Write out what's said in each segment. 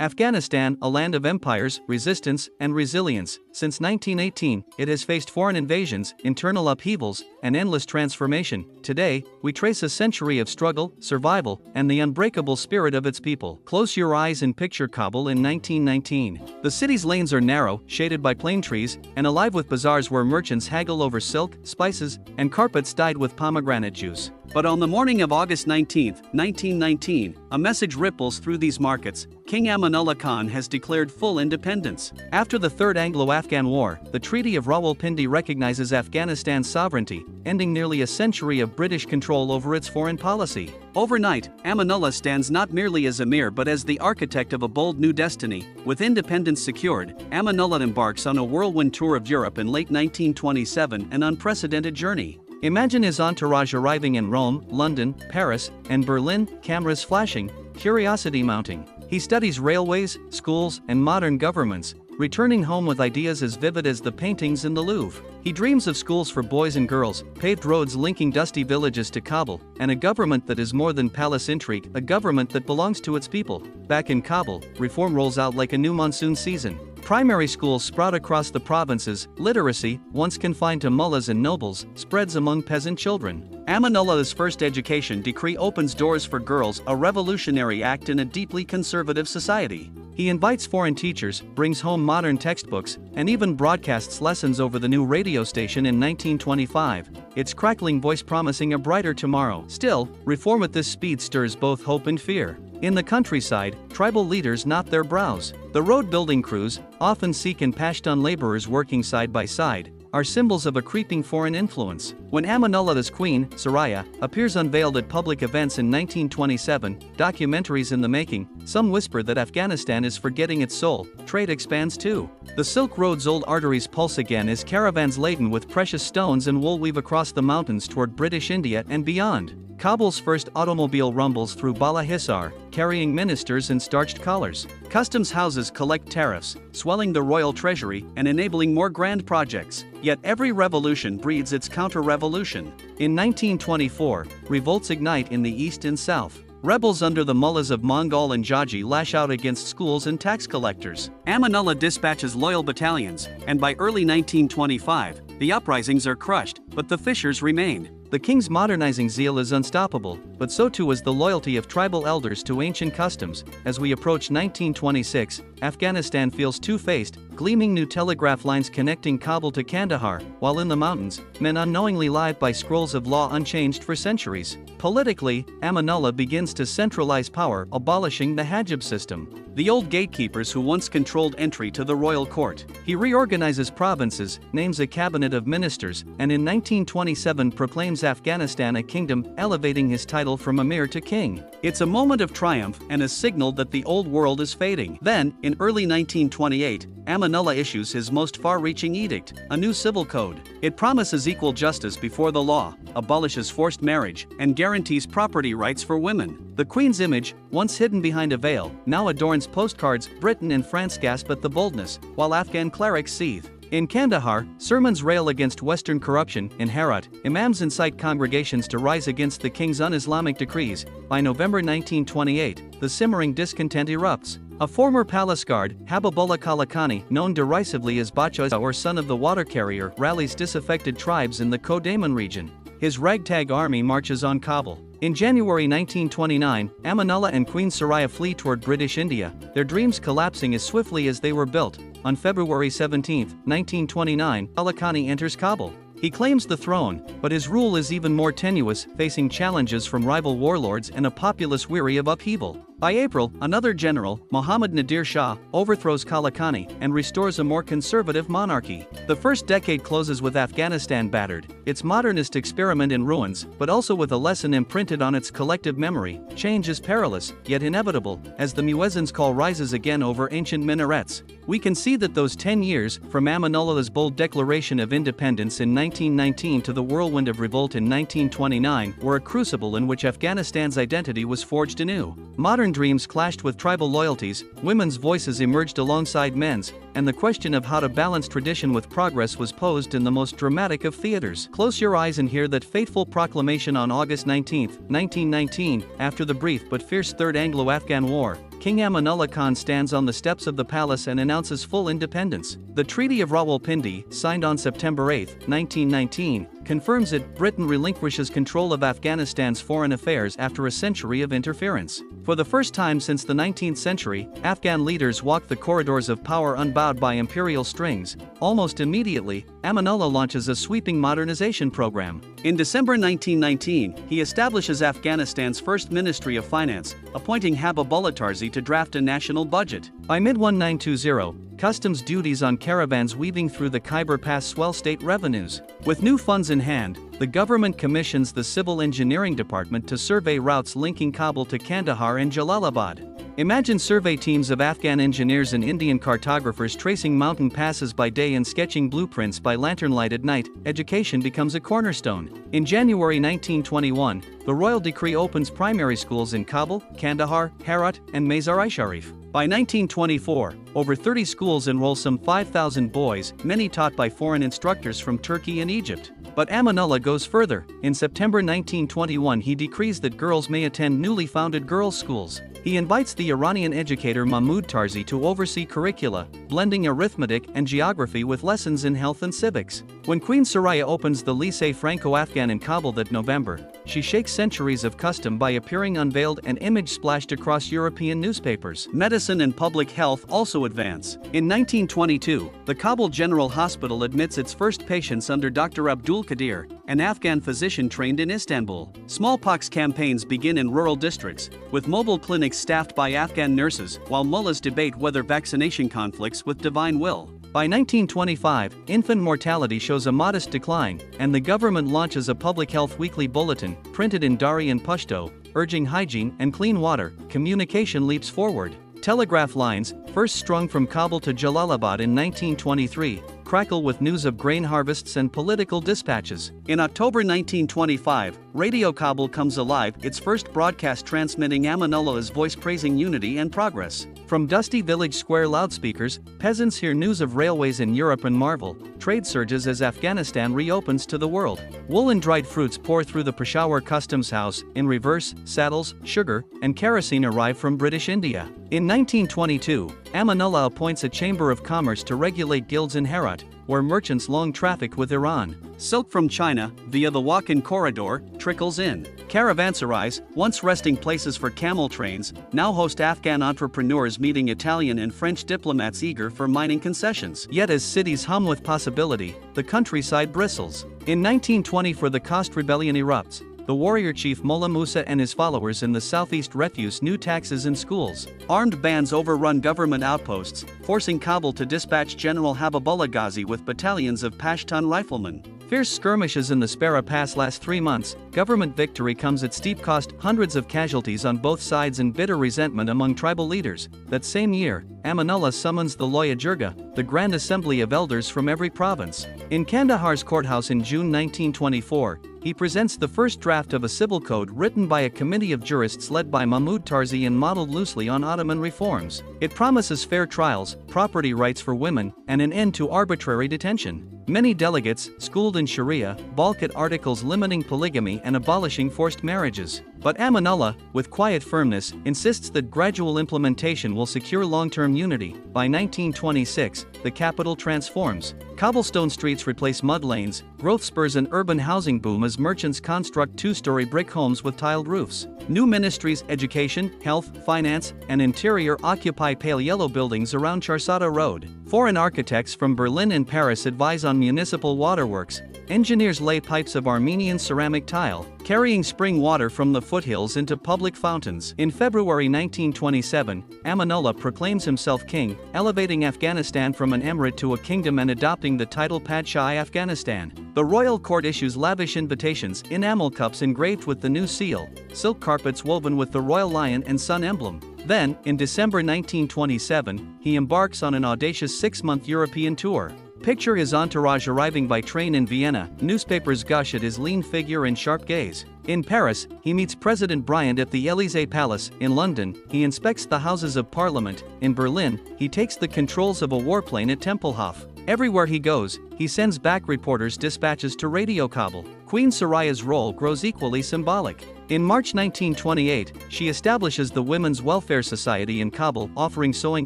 Afghanistan, a land of empires, resistance, and resilience. Since 1918, it has faced foreign invasions, internal upheavals, and endless transformation. Today, we trace a century of struggle, survival, and the unbreakable spirit of its people. Close your eyes and picture Kabul in 1919. The city's lanes are narrow, shaded by plane trees, and alive with bazaars where merchants haggle over silk, spices, and carpets dyed with pomegranate juice. But on the morning of August 19, 1919, a message ripples through these markets. King Amanullah Khan has declared full independence. After the Third Anglo-Afghan War, the Treaty of Rawalpindi recognizes Afghanistan's sovereignty, ending nearly a century of British control over its foreign policy. Overnight, Amanullah stands not merely as emir but as the architect of a bold new destiny. With independence secured, Amanullah embarks on a whirlwind tour of Europe in late 1927, an unprecedented journey. Imagine his entourage arriving in Rome, London, Paris, and Berlin, cameras flashing, curiosity mounting. He studies railways, schools, and modern governments, returning home with ideas as vivid as the paintings in the Louvre. He dreams of schools for boys and girls, paved roads linking dusty villages to Kabul, and a government that is more than palace intrigue, a government that belongs to its people. Back in Kabul, reform rolls out like a new monsoon season. Primary schools sprout across the provinces. Literacy, once confined to mullahs and nobles, spreads among peasant children. Amanullah's first education decree opens doors for girls, a revolutionary act in a deeply conservative society. He invites foreign teachers, brings home modern textbooks, and even broadcasts lessons over the new radio station in 1925, its crackling voice promising a brighter tomorrow. Still, reform at this speed stirs both hope and fear. In the countryside, tribal leaders knot their brows. The road-building crews, often Sikh and Pashtun laborers working side by side, are symbols of a creeping foreign influence. When Amanullah's queen, Soraya, appears unveiled at public events in 1927, documentaries in the making, some whisper that Afghanistan is forgetting its soul. Trade expands too. The Silk Road's old arteries pulse again as caravans laden with precious stones and wool weave across the mountains toward British India and beyond. Kabul's first automobile rumbles through Bala Hisar, carrying ministers in starched collars. Customs houses collect tariffs, swelling the royal treasury and enabling more grand projects. Yet every revolution breeds its counter-revolution. In 1924, revolts ignite in the east and south. Rebels under the mullahs of Mongol and Jaji lash out against schools and tax collectors. Amanullah dispatches loyal battalions, and by early 1925, the uprisings are crushed, but the fissures remain. The king's modernizing zeal is unstoppable, but so too is the loyalty of tribal elders to ancient customs. As we approach 1926, Afghanistan feels two-faced, gleaming new telegraph lines connecting Kabul to Kandahar, while in the mountains, men unknowingly live by scrolls of law unchanged for centuries. Politically, Amanullah begins to centralize power, abolishing the Hajib system, the old gatekeepers who once controlled entry to the royal court. He reorganizes provinces, names a cabinet of ministers, and in 1927 proclaims Afghanistan a kingdom, elevating his title from emir to king. It's a moment of triumph and a signal that the old world is fading. Then, in early 1928, Amanullah issues his most far-reaching edict, a new civil code. It promises equal justice before the law, abolishes forced marriage, and guarantees property rights for women. The Queen's image, once hidden behind a veil, now adorns postcards. Britain and France gasp at the boldness, while Afghan clerics seethe. In Kandahar, sermons rail against Western corruption. In Herat, imams incite congregations to rise against the king's un-Islamic decrees. By November 1928, the simmering discontent erupts. A former palace guard, Habibullah Kalakani, known derisively as Bacha or son of the water carrier, rallies disaffected tribes in the Kodaman region. His ragtag army marches on Kabul. In January 1929, Amanullah and Queen Soraya flee toward British India, their dreams collapsing as swiftly as they were built. On February 17, 1929, Kalakani enters Kabul. He claims the throne, but his rule is even more tenuous, facing challenges from rival warlords and a populace weary of upheaval. By April, another general, Muhammad Nadir Shah, overthrows Kalakani and restores a more conservative monarchy. The first decade closes with Afghanistan battered, its modernist experiment in ruins, but also with a lesson imprinted on its collective memory: change is perilous, yet inevitable. As the muezzin's call rises again over ancient minarets, we can see that those 10 years, from Amanullah's bold declaration of independence in 1919 to the whirlwind of revolt in 1929, were a crucible in which Afghanistan's identity was forged anew. Modern dreams clashed with tribal loyalties, women's voices emerged alongside men's, and the question of how to balance tradition with progress was posed in the most dramatic of theaters. Close your eyes and hear that fateful proclamation on August 19, 1919, after the brief but fierce Third Anglo-Afghan War. King Amanullah Khan stands on the steps of the palace and announces full independence. The Treaty of Rawalpindi, signed on September 8, 1919, confirms it. Britain relinquishes control of Afghanistan's foreign affairs after a century of interference. For the first time since the 19th century, Afghan leaders walk the corridors of power unbowed by imperial strings. Almost immediately, Amanullah launches a sweeping modernization program. In December 1919, he establishes Afghanistan's first Ministry of Finance, appointing Habibullah Tarzi to draft a national budget. By mid-1920, customs duties on caravans weaving through the Khyber Pass swell state revenues. With new funds in hand, the government commissions the Civil Engineering Department to survey routes linking Kabul to Kandahar and Jalalabad. Imagine survey teams of Afghan engineers and Indian cartographers tracing mountain passes by day and sketching blueprints by lanternlight at night. Education becomes a cornerstone. In January 1921, the royal decree opens primary schools in Kabul, Kandahar, Herat, and Mazar-i-Sharif. By 1924, over 30 schools enroll some 5,000 boys, many taught by foreign instructors from Turkey and Egypt. But Amanullah goes further. In September 1921, he decrees that girls may attend newly founded girls' schools. He invites the Iranian educator Mahmoud Tarzi to oversee curricula, blending arithmetic and geography with lessons in health and civics. When Queen Soraya opens the Lycée Franco-Afghan in Kabul that November, she shakes centuries of custom by appearing unveiled and image splashed across European newspapers. Medicine and public health also advance. In 1922, the Kabul General Hospital admits its first patients under Dr. Abdul Qadir, an Afghan physician trained in Istanbul. Smallpox campaigns begin in rural districts, with mobile clinics staffed by Afghan nurses, while mullahs debate whether vaccination conflicts with divine will. By 1925, infant mortality shows a modest decline, and the government launches a public health weekly bulletin, printed in Dari and Pashto, urging hygiene and clean water. Communication leaps forward. Telegraph lines, first strung from Kabul to Jalalabad in 1923, crackle with news of grain harvests and political dispatches. In October 1925, Radio Kabul comes alive, its first broadcast transmitting Amanullah's voice praising unity and progress. From dusty village square loudspeakers, peasants hear news of railways in Europe and marvel. Trade surges as Afghanistan reopens to the world. Wool and dried fruits pour through the Peshawar Customs House. In reverse, saddles, sugar, and kerosene arrive from British India. In 1922, Amanullah appoints a Chamber of Commerce to regulate guilds in Herat, where merchants long traffic with Iran. Silk from China, via the walk-in corridor, trickles in. Caravanserais, once resting places for camel trains, now host Afghan entrepreneurs meeting Italian and French diplomats eager for mining concessions. Yet as cities hum with possibility, the countryside bristles. In 1920, the Khost Rebellion erupts. The warrior chief Mullah Musa and his followers in the southeast refuse new taxes in schools. Armed bands overrun government outposts, forcing Kabul to dispatch General Habibullah Ghazi with battalions of Pashtun riflemen. Fierce skirmishes in the Spera Pass last 3 months. Government victory comes at steep cost, hundreds of casualties on both sides and bitter resentment among tribal leaders. That same year, Amanullah summons the Loya Jirga, the Grand Assembly of Elders from every province. In Kandahar's courthouse in June 1924, he presents the first draft of a civil code written by a committee of jurists led by Mahmoud Tarzi and modeled loosely on Ottoman reforms. It promises fair trials, property rights for women, and an end to arbitrary detention. Many delegates, schooled in Sharia, balk at articles limiting polygamy and abolishing forced marriages. But Amanullah, with quiet firmness, insists that gradual implementation will secure long-term unity. By 1926, the capital transforms. Cobblestone streets replace mud lanes, growth spurs an urban housing boom as merchants construct two-story brick homes with tiled roofs. New ministries, education, health, finance, and interior occupy pale yellow buildings around Charsada Road. Foreign architects from Berlin and Paris advise on municipal waterworks. Engineers lay pipes of Armenian ceramic tile, carrying spring water from the foothills into public fountains. In February 1927, Amanullah proclaims himself king, elevating Afghanistan from an emirate to a kingdom and adopting the title Padshah-i-Afghanistan. The royal court issues lavish invitations, enamel cups engraved with the new seal, silk carpets woven with the royal lion and sun emblem. Then, in December 1927, he embarks on an audacious 6-month European tour. Picture his entourage arriving by train in Vienna, newspapers gush at his lean figure and sharp gaze. In Paris, he meets President Bryant at the Élysée Palace. In London, he inspects the Houses of Parliament. In Berlin, he takes the controls of a warplane at Tempelhof. Everywhere he goes, he sends back reporters' dispatches to Radio Kabul. Queen Soraya's role grows equally symbolic. In March 1928, she establishes the Women's Welfare Society in Kabul, offering sewing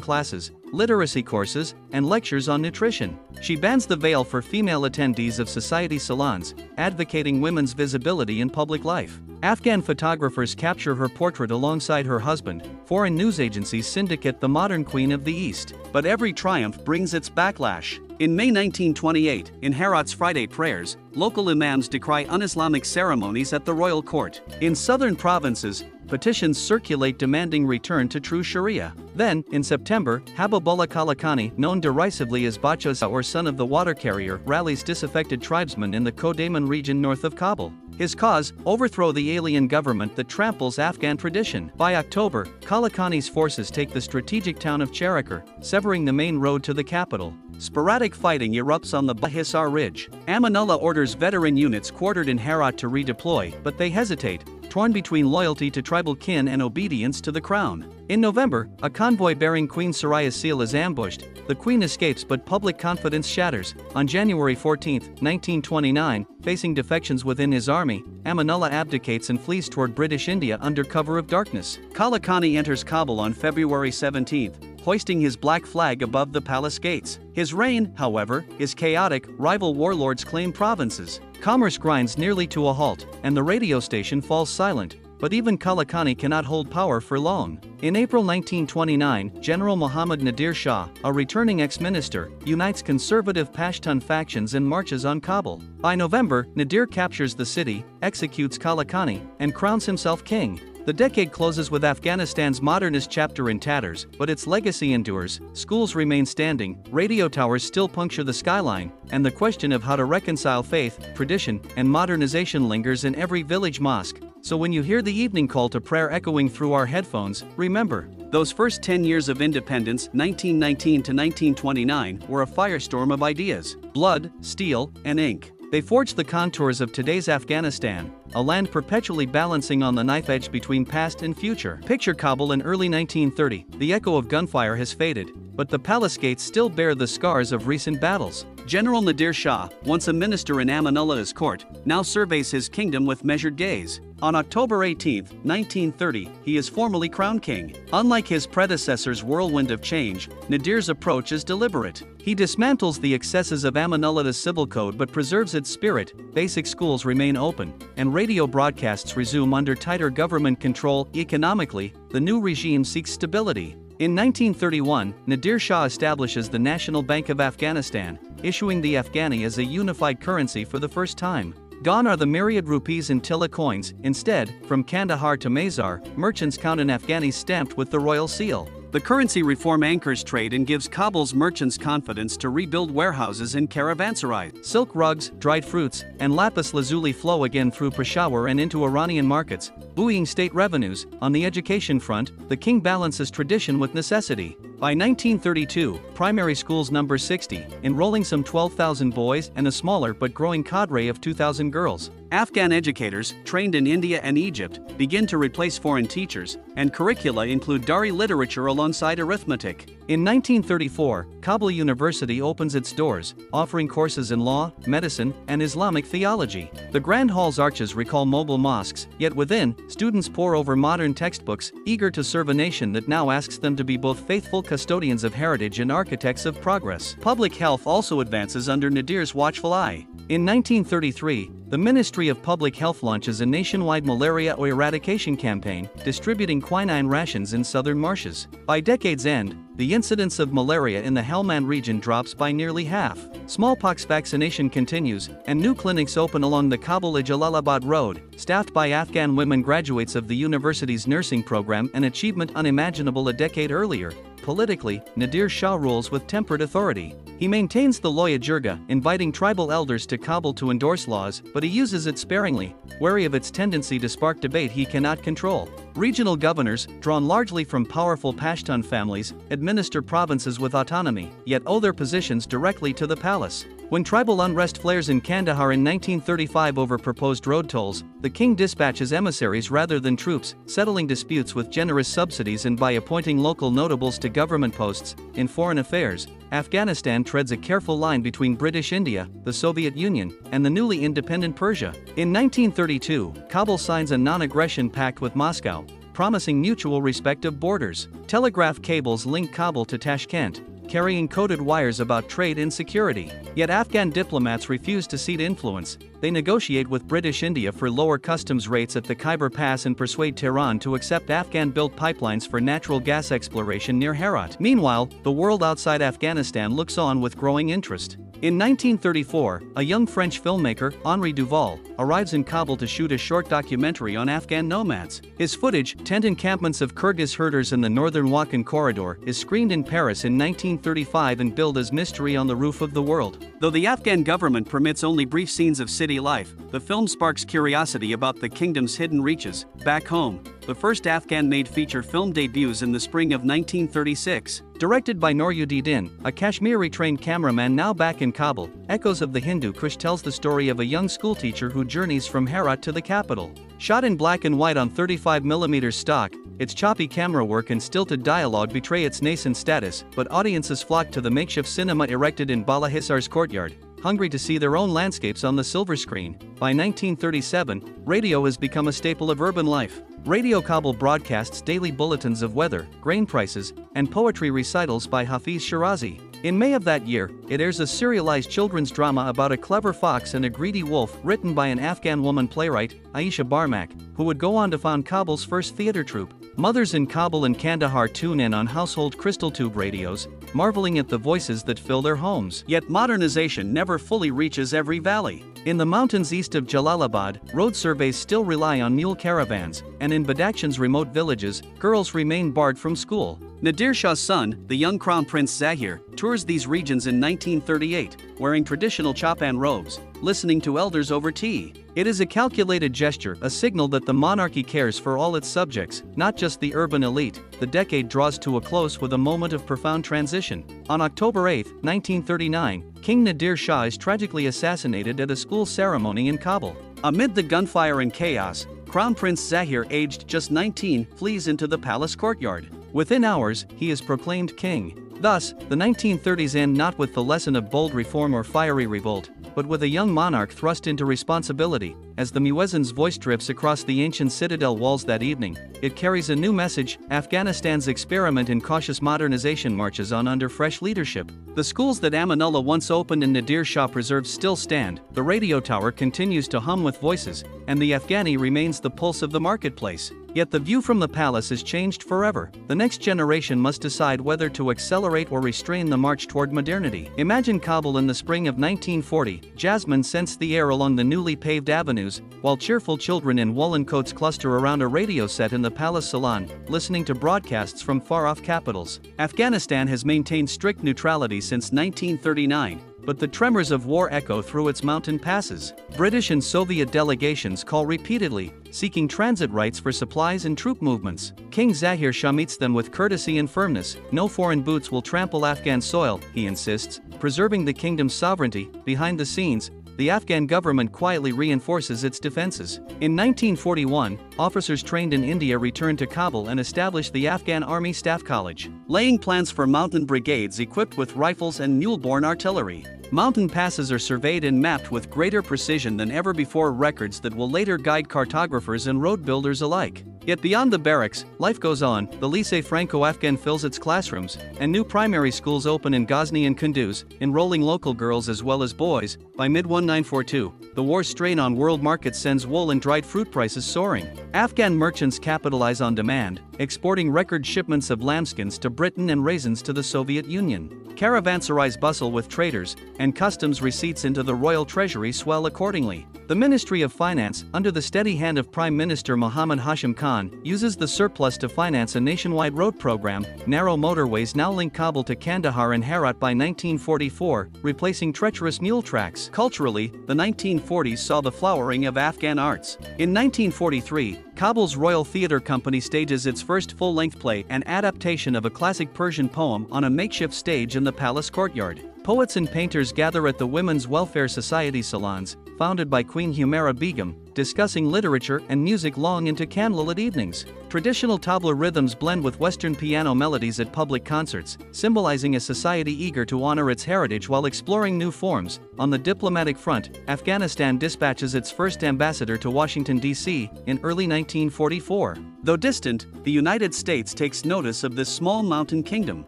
classes, literacy courses, and lectures on nutrition. She bans the veil for female attendees of society salons, advocating women's visibility in public life. Afghan photographers capture her portrait alongside her husband. Foreign news agencies syndicate the modern Queen of the East. But every triumph brings its backlash. In May 1928, in Herat's Friday prayers, local imams decry un-Islamic ceremonies at the royal court. In southern provinces, petitions circulate demanding return to true Sharia. Then, in September, Habibullah Kalakani, known derisively as Bachosa or son of the water carrier, rallies disaffected tribesmen in the Kodaman region north of Kabul. His cause: overthrow the alien government that tramples Afghan tradition. By October, Kalakani's forces take the strategic town of Cherekar, severing the main road to the capital. Sporadic fighting erupts on the Bahisar Ridge. Amanullah orders veteran units quartered in Herat to redeploy, but they hesitate, torn between loyalty to tribal kin and obedience to the crown. In November, a convoy bearing Queen Soraya's seal is ambushed. The queen escapes, but public confidence shatters. On January 14, 1929, facing defections within his army, Amanullah abdicates and flees toward British India under cover of darkness. Kalakani enters Kabul on February 17, hoisting his black flag above the palace gates. His reign, however, is chaotic. Rival warlords claim provinces. Commerce grinds nearly to a halt, and the radio station falls silent. But even Kalakani cannot hold power for long. In April 1929, General Muhammad Nadir Shah, a returning ex-minister, unites conservative Pashtun factions and marches on Kabul. By November, Nadir captures the city, executes Kalakani, and crowns himself king. The decade closes with Afghanistan's modernist chapter in tatters, but its legacy endures. Schools remain standing, radio towers still puncture the skyline, and the question of how to reconcile faith, tradition, and modernization lingers in every village mosque. So when you hear the evening call to prayer echoing through our headphones, remember, those first 10 years of independence, 1919 to 1929, were a firestorm of ideas, blood, steel, and ink. They forged the contours of today's Afghanistan, a land perpetually balancing on the knife edge between past and future. Picture Kabul in early 1930. The echo of gunfire has faded, but the palace gates still bear the scars of recent battles. General Nadir Shah, once a minister in Amanullah's court, now surveys his kingdom with measured gaze. On October 18, 1930, he is formally crowned king. Unlike his predecessor's whirlwind of change, Nadir's approach is deliberate. He dismantles the excesses of Amanullah's civil code but preserves its spirit. Basic schools remain open, and radio broadcasts resume under tighter government control. Economically, the new regime seeks stability. In 1931, Nadir Shah establishes the National Bank of Afghanistan, issuing the Afghani as a unified currency for the first time. Gone are the myriad rupees and tilla coins. Instead, from Kandahar to Mazar, merchants count an Afghani stamped with the royal seal. The currency reform anchors trade and gives Kabul's merchants confidence to rebuild warehouses and caravanserais. Silk rugs, dried fruits, and lapis lazuli flow again through Peshawar and into Iranian markets, buoying state revenues. On the education front, the king balances tradition with necessity. By 1932, primary schools number 60, enrolling some 12,000 boys and a smaller but growing cadre of 2,000 girls. Afghan educators, trained in India and Egypt, begin to replace foreign teachers, and curricula include Dari literature alongside arithmetic. In 1934, Kabul University opens its doors, offering courses in law, medicine, and Islamic theology. The Grand Hall's arches recall mobile mosques, yet within, students pore over modern textbooks, eager to serve a nation that now asks them to be both faithful custodians of heritage and architects of progress. Public health also advances under Nadir's watchful eye. In 1933, the Ministry of Public Health launches a nationwide malaria eradication campaign, distributing quinine rations in southern marshes. By decade's end, the incidence of malaria in the Helmand region drops by nearly half. Smallpox vaccination continues, and new clinics open along the Kabul-Jalalabad road, staffed by Afghan women graduates of the university's nursing program, an achievement unimaginable a decade earlier. Politically, Nadir Shah rules with tempered authority. He maintains the Loya Jirga, inviting tribal elders to Kabul to endorse laws, but he uses it sparingly, wary of its tendency to spark debate he cannot control. Regional governors, drawn largely from powerful Pashtun families, administer provinces with autonomy, yet owe their positions directly to the palace. When tribal unrest flares in Kandahar in 1935 over proposed road tolls, the king dispatches emissaries rather than troops, settling disputes with generous subsidies and by appointing local notables to government posts. In foreign affairs, Afghanistan treads a careful line between British India, the Soviet Union, and the newly independent Persia. In 1932, Kabul signs a non-aggression pact with Moscow, promising mutual respect of borders. Telegraph cables link Kabul to Tashkent, carrying coded wires about trade and security. Yet Afghan diplomats refuse to cede influence. They negotiate with British India for lower customs rates at the Khyber Pass and persuade Tehran to accept Afghan-built pipelines for natural gas exploration near Herat. Meanwhile, the world outside Afghanistan looks on with growing interest. In 1934, a young French filmmaker, Henri Duval, arrives in Kabul to shoot a short documentary on Afghan nomads. His footage, tent encampments of Kyrgyz herders in the northern Wakhan corridor, is screened in Paris in 1935 and billed as Mystery on the Roof of the World. Though the Afghan government permits only brief scenes of city life, the film sparks curiosity about the kingdom's hidden reaches. Back home, the first Afghan-made feature film debuts in the spring of 1936. Directed by Nuruddin, a Kashmiri-trained cameraman now back in Kabul, Echoes of the Hindu Kush tells the story of a young schoolteacher who journeys from Herat to the capital. Shot in black and white on 35mm stock, its choppy camera work and stilted dialogue betray its nascent status, but audiences flock to the makeshift cinema erected in Balahisar's courtyard, hungry to see their own landscapes on the silver screen. By 1937, radio has become a staple of urban life. Radio Kabul broadcasts daily bulletins of weather, grain prices, and poetry recitals by Hafiz Shirazi. In May of that year, it airs a serialized children's drama about a clever fox and a greedy wolf written by an Afghan woman playwright, Aisha Barmak, who would go on to found Kabul's first theater troupe. Mothers in Kabul and Kandahar tune in on household crystal tube radios, marveling at the voices that fill their homes. Yet modernization never fully reaches every valley. In the mountains east of Jalalabad, road surveys still rely on mule caravans, and in Badakhshan's remote villages, girls remain barred from school. Nadir Shah's son, the young Crown Prince Zahir, tours these regions in 1938, wearing traditional chapan robes, listening to elders over tea. It is a calculated gesture, a signal that the monarchy cares for all its subjects, not just the urban elite. The decade draws to a close with a moment of profound transition. On October 8, 1939, King Nadir Shah is tragically assassinated at a school ceremony in Kabul. Amid the gunfire and chaos, Crown Prince Zahir, aged just 19, flees into the palace courtyard. Within hours, he is proclaimed king. Thus, the 1930s end not with the lesson of bold reform or fiery revolt, but with a young monarch thrust into responsibility. As the muezzin's voice drifts across the ancient citadel walls that evening, it carries a new message. Afghanistan's experiment in cautious modernization marches on under fresh leadership. The schools that Amanullah once opened and Nadir Shah preserved still stand, the radio tower continues to hum with voices, and the Afghani remains the pulse of the marketplace. Yet the view from the palace is changed forever. The next generation must decide whether to accelerate or restrain the march toward modernity. Imagine Kabul in the spring of 1940. Jasmine scents the air along the newly paved avenues, while cheerful children in woolen coats cluster around a radio set in the palace salon, listening to broadcasts from far-off capitals. Afghanistan has maintained strict neutrality since 1939. But the tremors of war echo through its mountain passes. British and Soviet delegations call repeatedly, seeking transit rights for supplies and troop movements. King Zahir Shah meets them with courtesy and firmness. No foreign boots will trample Afghan soil, he insists, preserving the kingdom's sovereignty. Behind the scenes, the Afghan government quietly reinforces its defenses. In 1941, officers trained in India returned to Kabul and established the Afghan Army Staff College, laying plans for mountain brigades equipped with rifles and mule-borne artillery. Mountain passes are surveyed and mapped with greater precision than ever before, records that will later guide cartographers and road builders alike. Yet beyond the barracks, life goes on. The Lycée Franco-Afghan fills its classrooms, and new primary schools open in Ghazni and Kunduz, enrolling local girls as well as boys. By mid-1942, the war's strain on world markets sends wool and dried fruit prices soaring. Afghan merchants capitalize on demand, exporting record shipments of lambskins to Britain and raisins to the Soviet Union. Caravanserais bustle with traders, and customs receipts into the royal treasury swell accordingly. The Ministry of Finance, under the steady hand of Prime Minister Mohammad Hashim Khan, uses the surplus to finance a nationwide road program. Narrow motorways now link Kabul to Kandahar and Herat by 1944, replacing treacherous mule tracks. Culturally, the 1940s saw the flowering of Afghan arts. In 1943, Kabul's Royal Theatre Company stages its first full-length play, an adaptation of a classic Persian poem, on a makeshift stage in the palace courtyard. Poets and painters gather at the Women's Welfare Society salons, founded by Queen Humaira Begum, discussing literature and music long into candlelit evenings. Traditional tabla rhythms blend with Western piano melodies at public concerts, symbolizing a society eager to honor its heritage while exploring new forms. On the diplomatic front, Afghanistan dispatches its first ambassador to Washington, D.C., in early 1944. Though distant, the United States takes notice of this small mountain kingdom,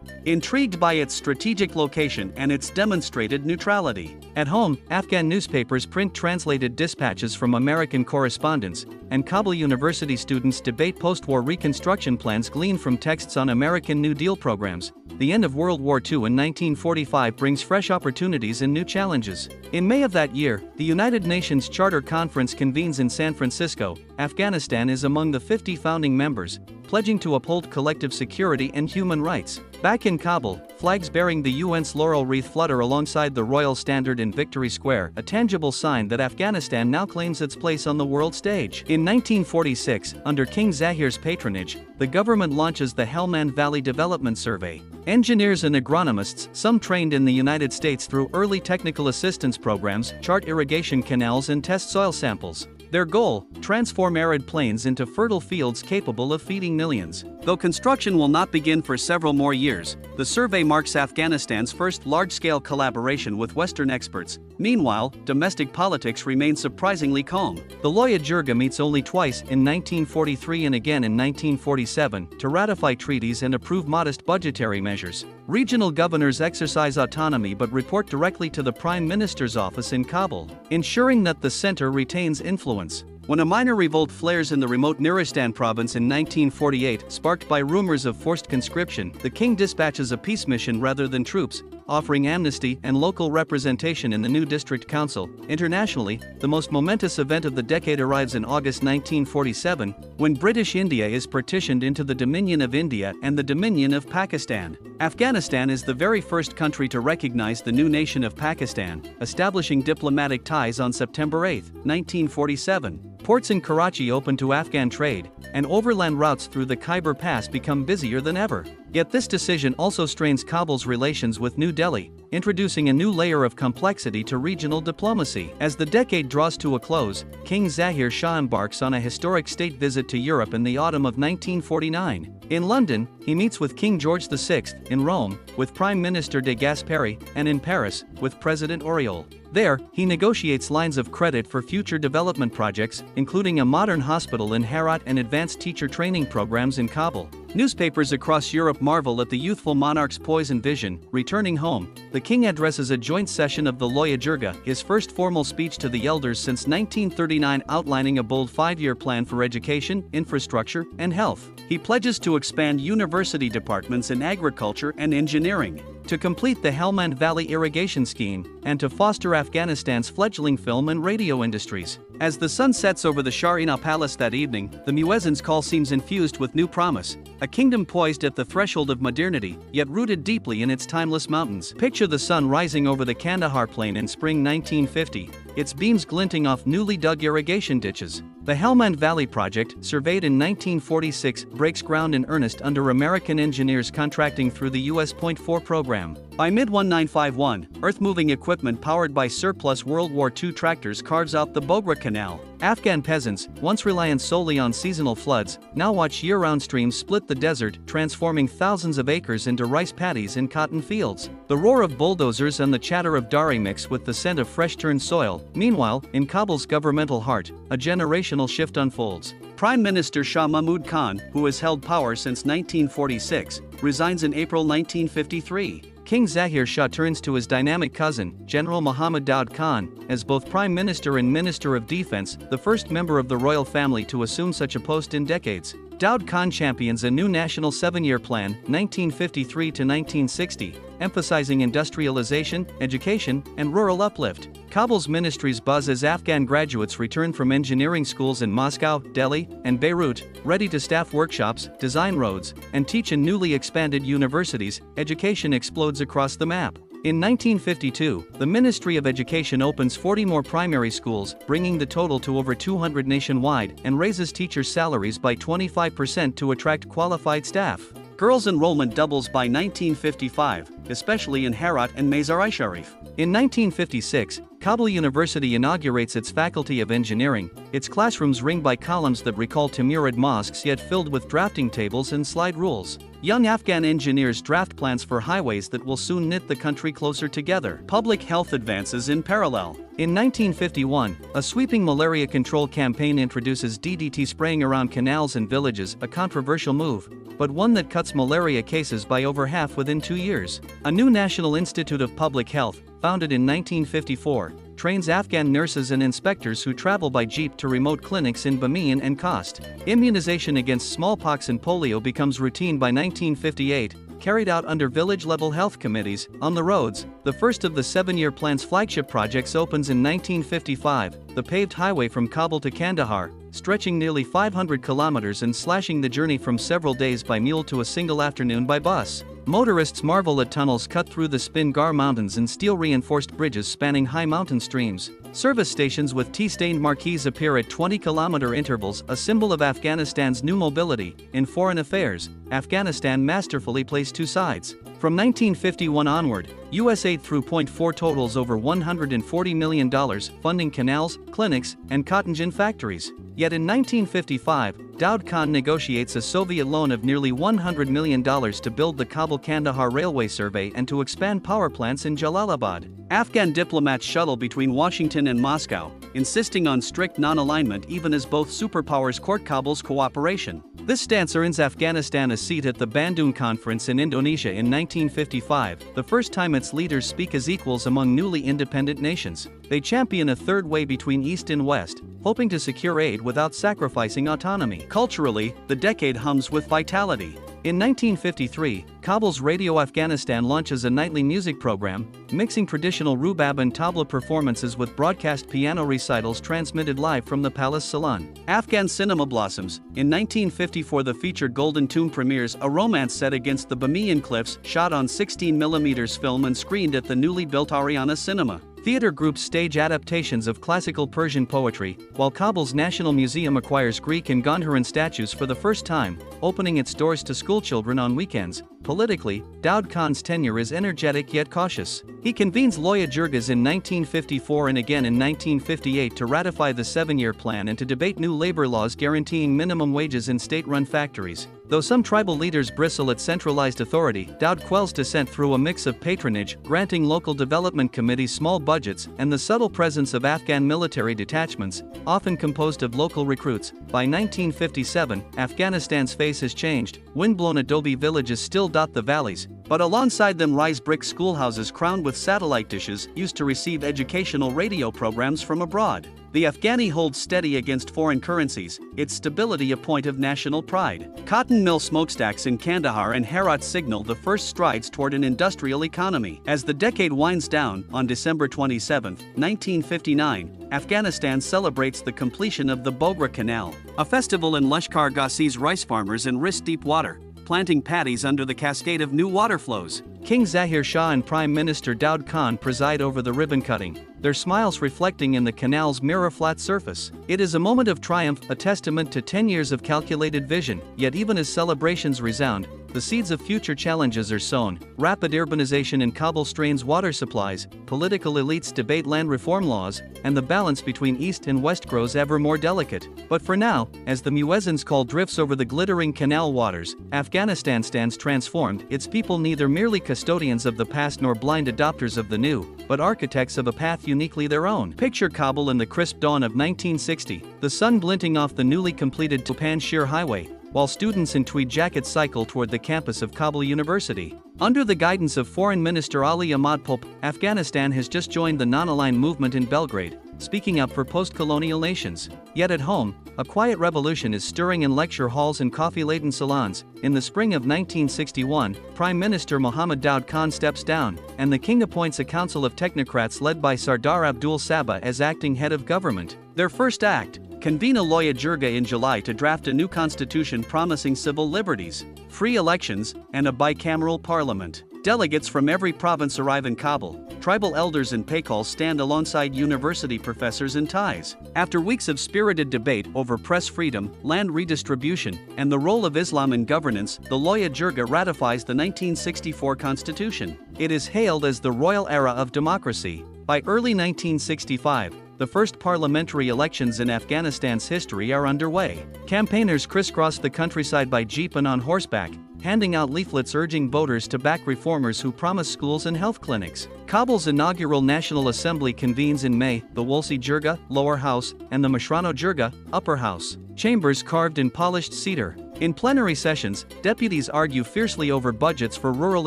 intrigued by its strategic location and its demonstrated neutrality. At home, Afghan newspapers print translated dispatches from American correspondents, and Kabul University students debate post-war reconstruction plans gleaned from texts on American New Deal programs. The end of World War II in 1945 brings fresh opportunities and new challenges. In May of that year, the United Nations Charter Conference convenes in San Francisco. Afghanistan is among the 50 founding members, pledging to uphold collective security and human rights. Back in Kabul, flags bearing the UN's laurel wreath flutter alongside the royal standard in Victory Square, a tangible sign that Afghanistan now claims its place on the world stage. In 1946, under King Zahir's patronage, the government launches the Helmand Valley Development Survey. Engineers and agronomists, some trained in the United States through early technical assistance programs, chart irrigation canals and test soil samples. Their goal: transform arid plains into fertile fields capable of feeding millions. Though construction will not begin for several more years, the survey marks Afghanistan's first large-scale collaboration with Western experts. Meanwhile, domestic politics remain surprisingly calm. The Loya Jirga meets only twice, in 1943 and again in 1947, to ratify treaties and approve modest budgetary measures. Regional governors exercise autonomy but report directly to the Prime Minister's office in Kabul, ensuring that the center retains influence. When a minor revolt flares in the remote Nuristan province in 1948, sparked by rumors of forced conscription, the king dispatches a peace mission rather than troops, offering amnesty and local representation in the new district council. Internationally, the most momentous event of the decade arrives in August 1947, when British India is partitioned into the Dominion of India and the Dominion of Pakistan. Afghanistan is the very first country to recognize the new nation of Pakistan, establishing diplomatic ties on September 8, 1947. Ports in Karachi open to Afghan trade, and overland routes through the Khyber Pass become busier than ever. Yet this decision also strains Kabul's relations with New Delhi, introducing a new layer of complexity to regional diplomacy. As the decade draws to a close, King Zahir Shah embarks on a historic state visit to Europe in the autumn of 1949. In London, he meets with King George VI, in Rome, with Prime Minister de Gasperi, and in Paris, with President Auriol. There, he negotiates lines of credit for future development projects, including a modern hospital in Herat and advanced teacher training programs in Kabul. Newspapers across Europe marvel at the youthful monarch's poise and vision. Returning home, the king addresses a joint session of the Loya Jirga, his first formal speech to the elders since 1939, outlining a bold 5-year plan for education, infrastructure, and health. He pledges to expand university departments in agriculture and engineering, to complete the Helmand Valley irrigation scheme, and to foster Afghanistan's fledgling film and radio industries. As the sun sets over the Shah-Ina Palace that evening, the muezzin's call seems infused with new promise. A kingdom poised at the threshold of modernity, yet rooted deeply in its timeless mountains. Picture the sun rising over the Kandahar plain in spring 1950, its beams glinting off newly dug irrigation ditches. The Helmand Valley project, surveyed in 1946, breaks ground in earnest under American engineers contracting through the U.S. Point 4 program. By mid-1951, earth-moving equipment powered by surplus World War II tractors carves out the Bogra Canal. Afghan peasants, once reliant solely on seasonal floods, now watch year-round streams split the desert, transforming thousands of acres into rice paddies and cotton fields. The roar of bulldozers and the chatter of dari mix with the scent of fresh-turned soil. Meanwhile, in Kabul's governmental heart, a generational shift unfolds. Prime Minister Shah Mahmud Khan, who has held power since 1946, resigns in April 1953. King Zahir Shah turns to his dynamic cousin, General Muhammad Daud Khan, as both Prime Minister and Minister of Defense, the first member of the royal family to assume such a post in decades. Daud Khan champions a new national 7-year plan, 1953 to 1960, emphasizing industrialization, education, and rural uplift. Kabul's ministries buzz as Afghan graduates return from engineering schools in Moscow, Delhi, and Beirut, ready to staff workshops, design roads, and teach in newly expanded universities. Education explodes across the map. In 1952, the Ministry of Education opens 40 more primary schools, bringing the total to over 200 nationwide, and raises teachers' salaries by 25% to attract qualified staff. Girls' enrollment doubles by 1955, especially in Herat and Mazar-i-Sharif. In 1956, Kabul University inaugurates its Faculty of Engineering, its classrooms ringed by columns that recall Timurid mosques yet filled with drafting tables and slide rules. Young Afghan engineers draft plans for highways that will soon knit the country closer together. Public health advances in parallel. In 1951, a sweeping malaria control campaign introduces DDT spraying around canals and villages, a controversial move, but one that cuts malaria cases by over half within 2 years. A new National Institute of Public Health, founded in 1954, trains Afghan nurses and inspectors who travel by jeep to remote clinics in Bamiyan and Khost. Immunization against smallpox and polio becomes routine by 1958, carried out under village-level health committees. On the roads, the first of the 7-year plan's flagship projects opens in 1955, the paved highway from Kabul to Kandahar, stretching nearly 500 kilometers and slashing the journey from several days by mule to a single afternoon by bus. Motorists marvel at tunnels cut through the Spin-Gar Mountains and steel-reinforced bridges spanning high mountain streams. Service stations with tea-stained marquees appear at 20-kilometer intervals, a symbol of Afghanistan's new mobility. In foreign affairs, Afghanistan masterfully plays two sides. From 1951 onward, U.S. aid through .4 totals over $140 million, funding canals, clinics, and cotton gin factories. Yet in 1955, Daud Khan negotiates a Soviet loan of nearly $100 million to build the Kabul-Kandahar Railway Survey and to expand power plants in Jalalabad. Afghan diplomats shuttle between Washington and Moscow, insisting on strict non-alignment even as both superpowers court Kabul's cooperation. This stance earns Afghanistan a seat at the Bandung Conference in Indonesia in 1955, the first time its leaders speak as equals among newly independent nations. They champion a third way between East and West, hoping to secure aid without sacrificing autonomy. Culturally, the decade hums with vitality. In 1953, Kabul's Radio Afghanistan launches a nightly music program, mixing traditional rubab and tabla performances with broadcast piano recitals transmitted live from the Palace Salon. Afghan cinema blossoms. In 1954, the featured Golden Tomb premieres, a romance set against the Bamiyan cliffs, shot on 16mm film and screened at the newly built Ariana Cinema. Theater groups stage adaptations of classical Persian poetry, while Kabul's National Museum acquires Greek and Gandharan statues for the first time, opening its doors to schoolchildren on weekends. Politically, Daud Khan's tenure is energetic yet cautious. He convenes Loya Jirgas in 1954 and again in 1958 to ratify the 7-year plan and to debate new labor laws guaranteeing minimum wages in state-run factories. Though some tribal leaders bristle at centralized authority, Daud quells dissent through a mix of patronage, granting local development committees small budgets, and the subtle presence of Afghan military detachments, often composed of local recruits. By 1957, Afghanistan's face has changed. Windblown adobe villages still dot the valleys, but alongside them rise brick schoolhouses crowned with satellite dishes used to receive educational radio programs from abroad. The Afghani holds steady against foreign currencies, its stability a point of national pride. Cotton mill smokestacks in Kandahar and Herat signal the first strides toward an industrial economy. As the decade winds down, on December 27, 1959, Afghanistan celebrates the completion of the Bogra Canal, a festival in Lashkar Ghazi's rice farmers and wrist-deep water, planting paddies under the cascade of new water flows. King Zahir Shah and Prime Minister Daud Khan preside over the ribbon cutting, their smiles reflecting in the canal's mirror-flat surface. It is a moment of triumph, a testament to 10 years of calculated vision, yet even as celebrations resound, the seeds of future challenges are sown. Rapid urbanization in Kabul strains water supplies, political elites debate land reform laws, and the balance between East and West grows ever more delicate. But for now, as the muezzin's call drifts over the glittering canal waters, Afghanistan stands transformed, its people neither merely custodians of the past nor blind adopters of the new, but architects of a path uniquely their own. Picture Kabul in the crisp dawn of 1960, the sun glinting off the newly completed Tupan-Shir Highway, while students in tweed jackets cycle toward the campus of Kabul University. Under the guidance of Foreign Minister Ali Ahmad Pope, Afghanistan has just joined the non-aligned movement in Belgrade, speaking up for post-colonial nations. Yet at home, a quiet revolution is stirring in lecture halls and coffee-laden salons. In the spring of 1961, Prime Minister Mohammad Daud Khan steps down, and the king appoints a council of technocrats led by Sardar Abdul Sabah as acting head of government. Their first act: convene a Loya Jirga in July to draft a new constitution promising civil liberties, free elections, and a bicameral parliament. Delegates from every province arrive in Kabul. Tribal elders in Paykal stand alongside university professors in ties. After weeks of spirited debate over press freedom, land redistribution, and the role of Islam in governance, the Loya Jirga ratifies the 1964 constitution. It is hailed as the royal era of democracy. By early 1965, the first parliamentary elections in Afghanistan's history are underway. Campaigners crisscross the countryside by jeep and on horseback, handing out leaflets urging voters to back reformers who promise schools and health clinics. Kabul's inaugural National Assembly convenes in May, the Wolsi Jirga, lower house, and the Mashrano Jirga, upper house. Chambers carved in polished cedar. In plenary sessions, deputies argue fiercely over budgets for rural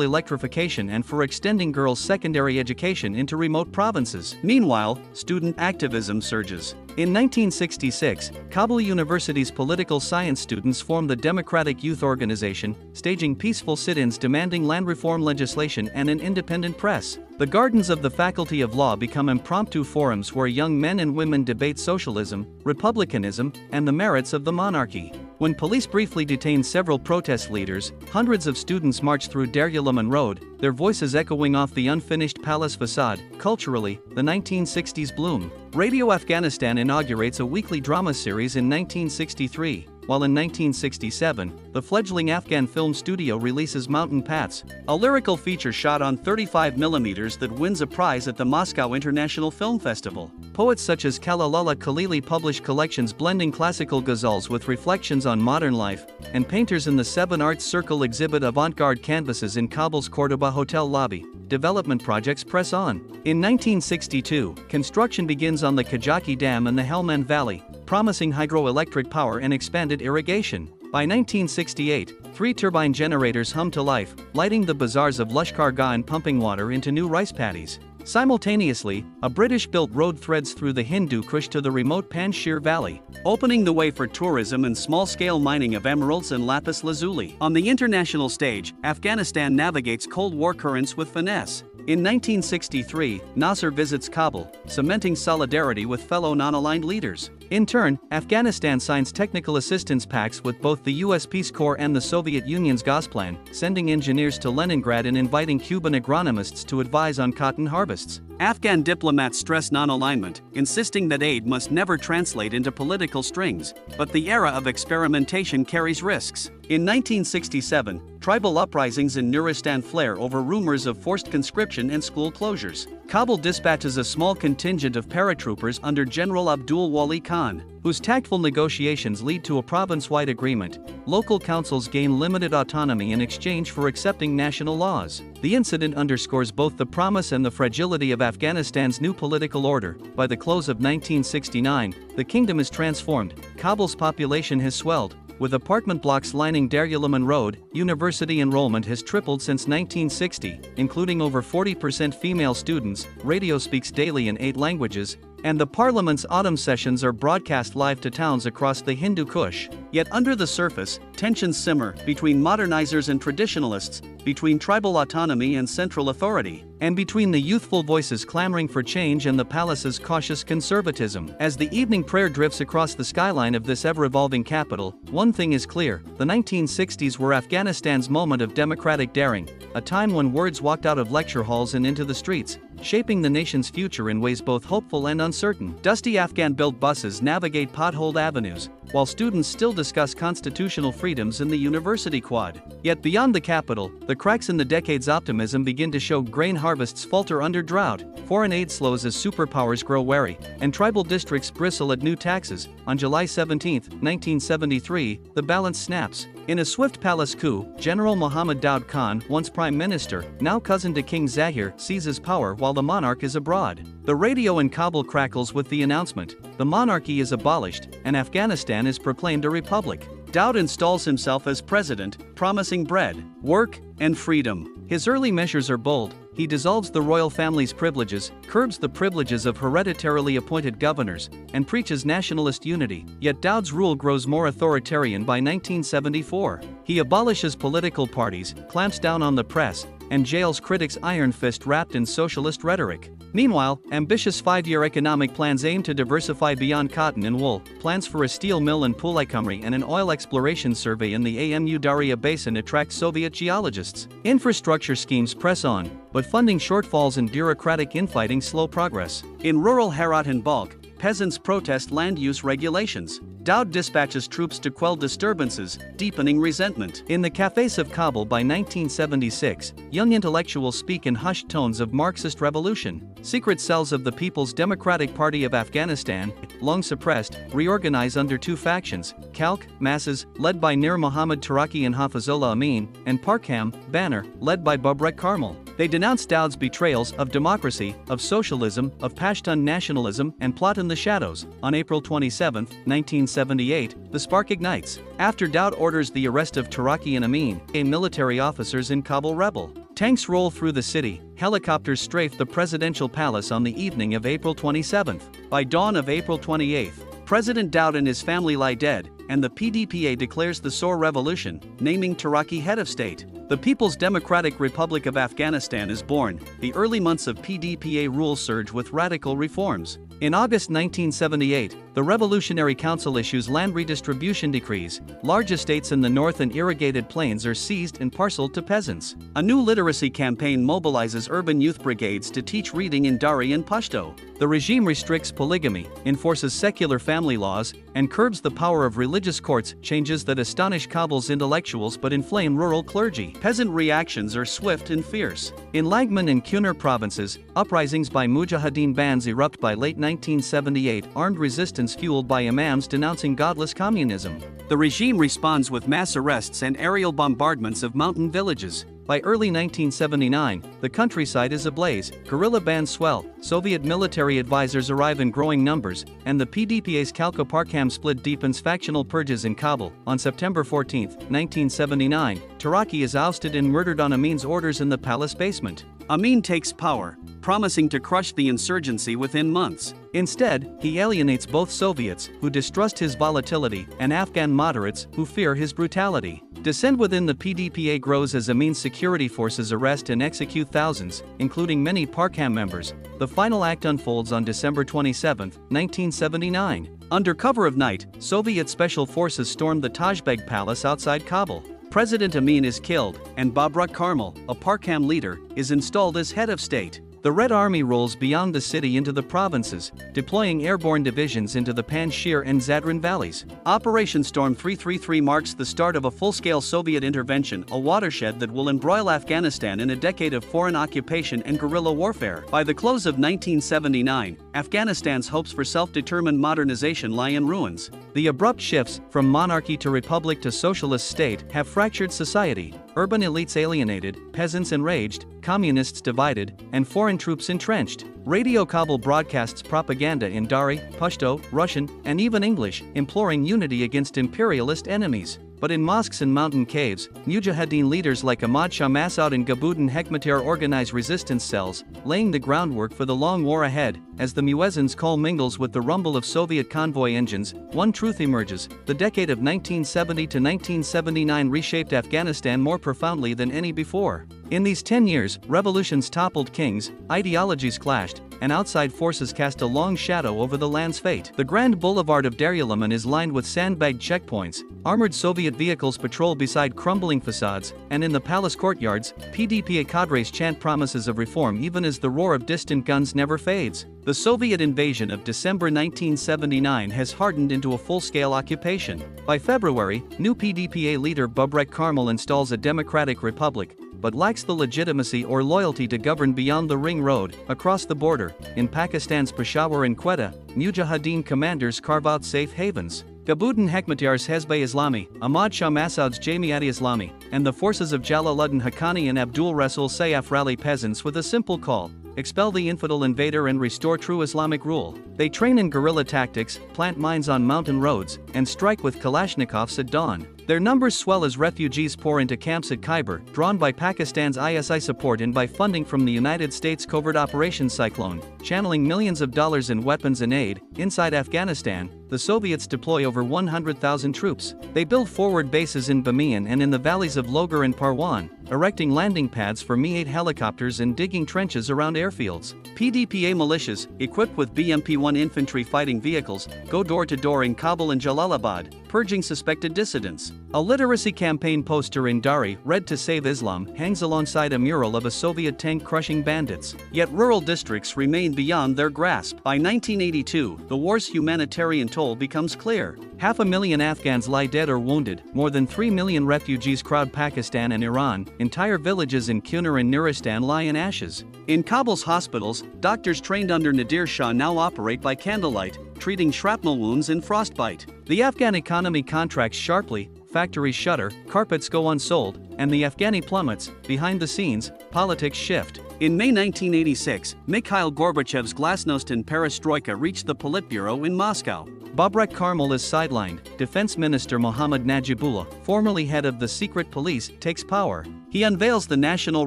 electrification and for extending girls' secondary education into remote provinces. Meanwhile, student activism surges. In 1966, Kabul University's political science students formed the Democratic Youth Organization, staging peaceful sit-ins demanding land reform legislation and an independent press. The gardens of the Faculty of Law become impromptu forums where young men and women debate socialism, republicanism, and the merits of the monarchy. When police briefly detained several protest leaders, hundreds of students marched through Darulaman Road, their voices echoing off the unfinished palace facade. Culturally, the 1960s bloom. Radio Afghanistan inaugurates a weekly drama series in 1963. While in 1967, the fledgling Afghan film studio releases Mountain Paths, a lyrical feature shot on 35mm that wins a prize at the Moscow International Film Festival. Poets such as Kalalala Khalili publish collections blending classical ghazals with reflections on modern life, and painters in the Seven Arts Circle exhibit avant-garde canvases in Kabul's Cordoba hotel lobby. Development projects press on. In 1962, construction begins on the Kajaki Dam and the Helmand Valley, promising hydroelectric power and expanded irrigation. By 1968, 3 turbine generators hum to life, lighting the bazaars of Lashkar Gah and pumping water into new rice paddies. Simultaneously, a British-built road threads through the Hindu Kush to the remote Panjshir Valley, opening the way for tourism and small-scale mining of emeralds and lapis lazuli. On the international stage, Afghanistan navigates Cold War currents with finesse. In 1963, Nasser visits Kabul, cementing solidarity with fellow non-aligned leaders. In turn, Afghanistan signs technical assistance pacts with both the US Peace Corps and the Soviet Union's Gosplan, sending engineers to Leningrad and inviting Cuban agronomists to advise on cotton harvests. Afghan diplomats stress non-alignment, insisting that aid must never translate into political strings, but the era of experimentation carries risks. In 1967, tribal uprisings in Nuristan flare over rumors of forced conscription and school closures. Kabul dispatches a small contingent of paratroopers under General Abdul Wali Khan, whose tactful negotiations lead to a province-wide agreement. Local councils gain limited autonomy in exchange for accepting national laws. The incident underscores both the promise and the fragility of Afghanistan's new political order. By the close of 1969, the kingdom is transformed. Kabul's population has swelled. With apartment blocks lining Darulaman Road, university enrollment has tripled since 1960, including over 40% female students. Radio speaks daily in 8 languages, and the parliament's autumn sessions are broadcast live to towns across the Hindu Kush. Yet under the surface, tensions simmer between modernizers and traditionalists, between tribal autonomy and central authority, and between the youthful voices clamoring for change and the palace's cautious conservatism. As the evening prayer drifts across the skyline of this ever-evolving capital, one thing is clear: the 1960s were Afghanistan's moment of democratic daring, a time when words walked out of lecture halls and into the streets, shaping the nation's future in ways both hopeful and uncertain. Dusty Afghan-built buses navigate potholed avenues, while students still discuss constitutional freedoms in the university quad. Yet beyond the capital, the cracks in the decade's optimism begin to show. Grain harvests falter under drought, foreign aid slows as superpowers grow wary, and tribal districts bristle at new taxes. On July 17, 1973, the balance snaps. In a swift palace coup, General Muhammad Daud Khan, once prime minister, now cousin to King Zahir, seizes power while the monarch is abroad. The radio in Kabul crackles with the announcement: the monarchy is abolished, and Afghanistan is proclaimed a republic. Daud installs himself as president, promising bread, work, and freedom. His early measures are bold. He dissolves the royal family's privileges, curbs the privileges of hereditarily appointed governors, and preaches nationalist unity. Yet Daud's rule grows more authoritarian by 1974. He abolishes political parties, clamps down on the press, and jails critics iron fist wrapped in socialist rhetoric. Meanwhile, ambitious 5-year economic plans aim to diversify beyond cotton and wool, plans for a steel mill in Pulaicumry and an oil exploration survey in the Amu Darya Basin attract Soviet geologists. Infrastructure schemes press on, but funding shortfalls and bureaucratic infighting slow progress. In rural Herat and Balkh, peasants protest land use regulations. Daoud dispatches troops to quell disturbances, deepening resentment. In the cafes of Kabul by 1976, young intellectuals speak in hushed tones of Marxist revolution. Secret cells of the People's Democratic Party of Afghanistan, long suppressed, reorganize under two factions: Khalq, masses, led by Mir Muhammad Taraki and Hafizullah Amin, and Parkam, banner, led by Babrek Karmal. They denounce Daoud's betrayals of democracy, of socialism, of Pashtun nationalism, and plot in the shadows. On April 27, 1978, the spark ignites. After Daoud orders the arrest of Taraki and Amin, military officers in Kabul rebel. Tanks roll through the city, helicopters strafe the presidential palace on the evening of April 27. By dawn of April 28, President Daoud and his family lie dead, and the PDPA declares the Sore Revolution, naming Taraki head of state. The People's Democratic Republic of Afghanistan is born. The early months of PDPA rule surge with radical reforms. In August 1978, the Revolutionary Council issues land redistribution decrees. Large estates in the north and irrigated plains are seized and parceled to peasants. A new literacy campaign mobilizes urban youth brigades to teach reading in Dari and Pashto. The regime restricts polygamy, enforces secular family laws, and curbs the power of religious courts, changes that astonish Kabul's intellectuals but inflame rural clergy. Peasant reactions are swift and fierce. In Lagman and Kunar provinces, uprisings by Mujahideen bands erupt by late 1978, armed resistance fueled by imams denouncing godless communism. The regime responds with mass arrests and aerial bombardments of mountain villages. By early 1979, the countryside is ablaze, guerrilla bands swell, Soviet military advisors arrive in growing numbers, and the PDPA's Khalqa-Parkam split deepens factional purges in Kabul. On September 14, 1979, Taraki is ousted and murdered on Amin's orders in the palace basement. Amin takes power, promising to crush the insurgency within months. Instead, he alienates both Soviets, who distrust his volatility, and Afghan moderates, who fear his brutality. Dissent within the PDPA grows as Amin's security forces arrest and execute thousands, including many Parkam members. The final act unfolds on December 27, 1979. Under cover of night, Soviet special forces storm the Tajbeg Palace outside Kabul. President Amin is killed, and Babrek Karmal, a Parkam leader, is installed as head of state. The Red Army rolls beyond the city into the provinces, deploying airborne divisions into the Panjshir and Zadran valleys. Operation Storm 333 marks the start of a full-scale Soviet intervention, a watershed that will embroil Afghanistan in a decade of foreign occupation and guerrilla warfare. By the close of 1979, Afghanistan's hopes for self-determined modernization lie in ruins. The abrupt shifts, from monarchy to republic to socialist state, have fractured society. Urban elites alienated, peasants enraged, communists divided, and foreign troops entrenched. Radio Kabul broadcasts propaganda in Dari, Pashto, Russian, and even English, imploring unity against imperialist enemies. But in mosques and mountain caves, Mujahideen leaders like Ahmad Shah Massoud and Gabudin Hekmatyar organize resistance cells, laying the groundwork for the long war ahead. As the muezzin's call mingles with the rumble of Soviet convoy engines, one truth emerges: the decade of 1970 to 1979 reshaped Afghanistan more profoundly than any before. In these 10 years, revolutions toppled kings, ideologies clashed, and outside forces cast a long shadow over the land's fate. The Grand Boulevard of Daryalamon is lined with sandbagged checkpoints, armored Soviet vehicles patrol beside crumbling facades, and in the palace courtyards, PDPA cadres chant promises of reform even as the roar of distant guns never fades. The Soviet invasion of December 1979 has hardened into a full-scale occupation. By February, new PDPA leader Babrek Karmal installs a democratic republic, but lacks the legitimacy or loyalty to govern beyond the ring road. Across the border, in Pakistan's Peshawar and Quetta, Mujahideen commanders carve out safe havens. Gabudin Hekmatyar's Hezb-e-Islami, Ahmad Shah Massoud's Jamiat-e-Islami, and the forces of Jalaluddin Haqqani and Abdul Rasul Sayyaf rally peasants with a simple call: expel the infidel invader and restore true Islamic rule. They train in guerrilla tactics, plant mines on mountain roads, and strike with Kalashnikovs at dawn. Their numbers swell as refugees pour into camps at Khyber, drawn by Pakistan's ISI support and by funding from the United States Covert Operations Cyclone. channeling millions of dollars in weapons and aid. Inside Afghanistan, the Soviets deploy over 100,000 troops. They build forward bases in Bamiyan and in the valleys of Logar and Parwan, erecting landing pads for Mi-8 helicopters and digging trenches around airfields. PDPA militias, equipped with BMP-1 infantry fighting vehicles, go door to door in Kabul and Jalalabad, purging suspected dissidents. A literacy campaign poster in Dari, read to save Islam, hangs alongside a mural of a Soviet tank crushing bandits. Yet rural districts remain beyond their grasp. By 1982, the war's humanitarian toll becomes clear. 500,000 Afghans lie dead or wounded, more than 3 million refugees crowd Pakistan and Iran, entire villages in Kunar and Nuristan lie in ashes. In Kabul's hospitals, doctors trained under Nadir Shah now operate by candlelight, treating shrapnel wounds and frostbite. The Afghan economy contracts sharply, factories shutter, carpets go unsold, and the Afghani plummets. Behind the scenes, politics shift. In May 1986, Mikhail Gorbachev's glasnost in perestroika reached the Politburo in Moscow. Babrak Karmal is sidelined. Defense Minister Mohammad Najibullah, formerly head of the secret police, takes power. He unveils the National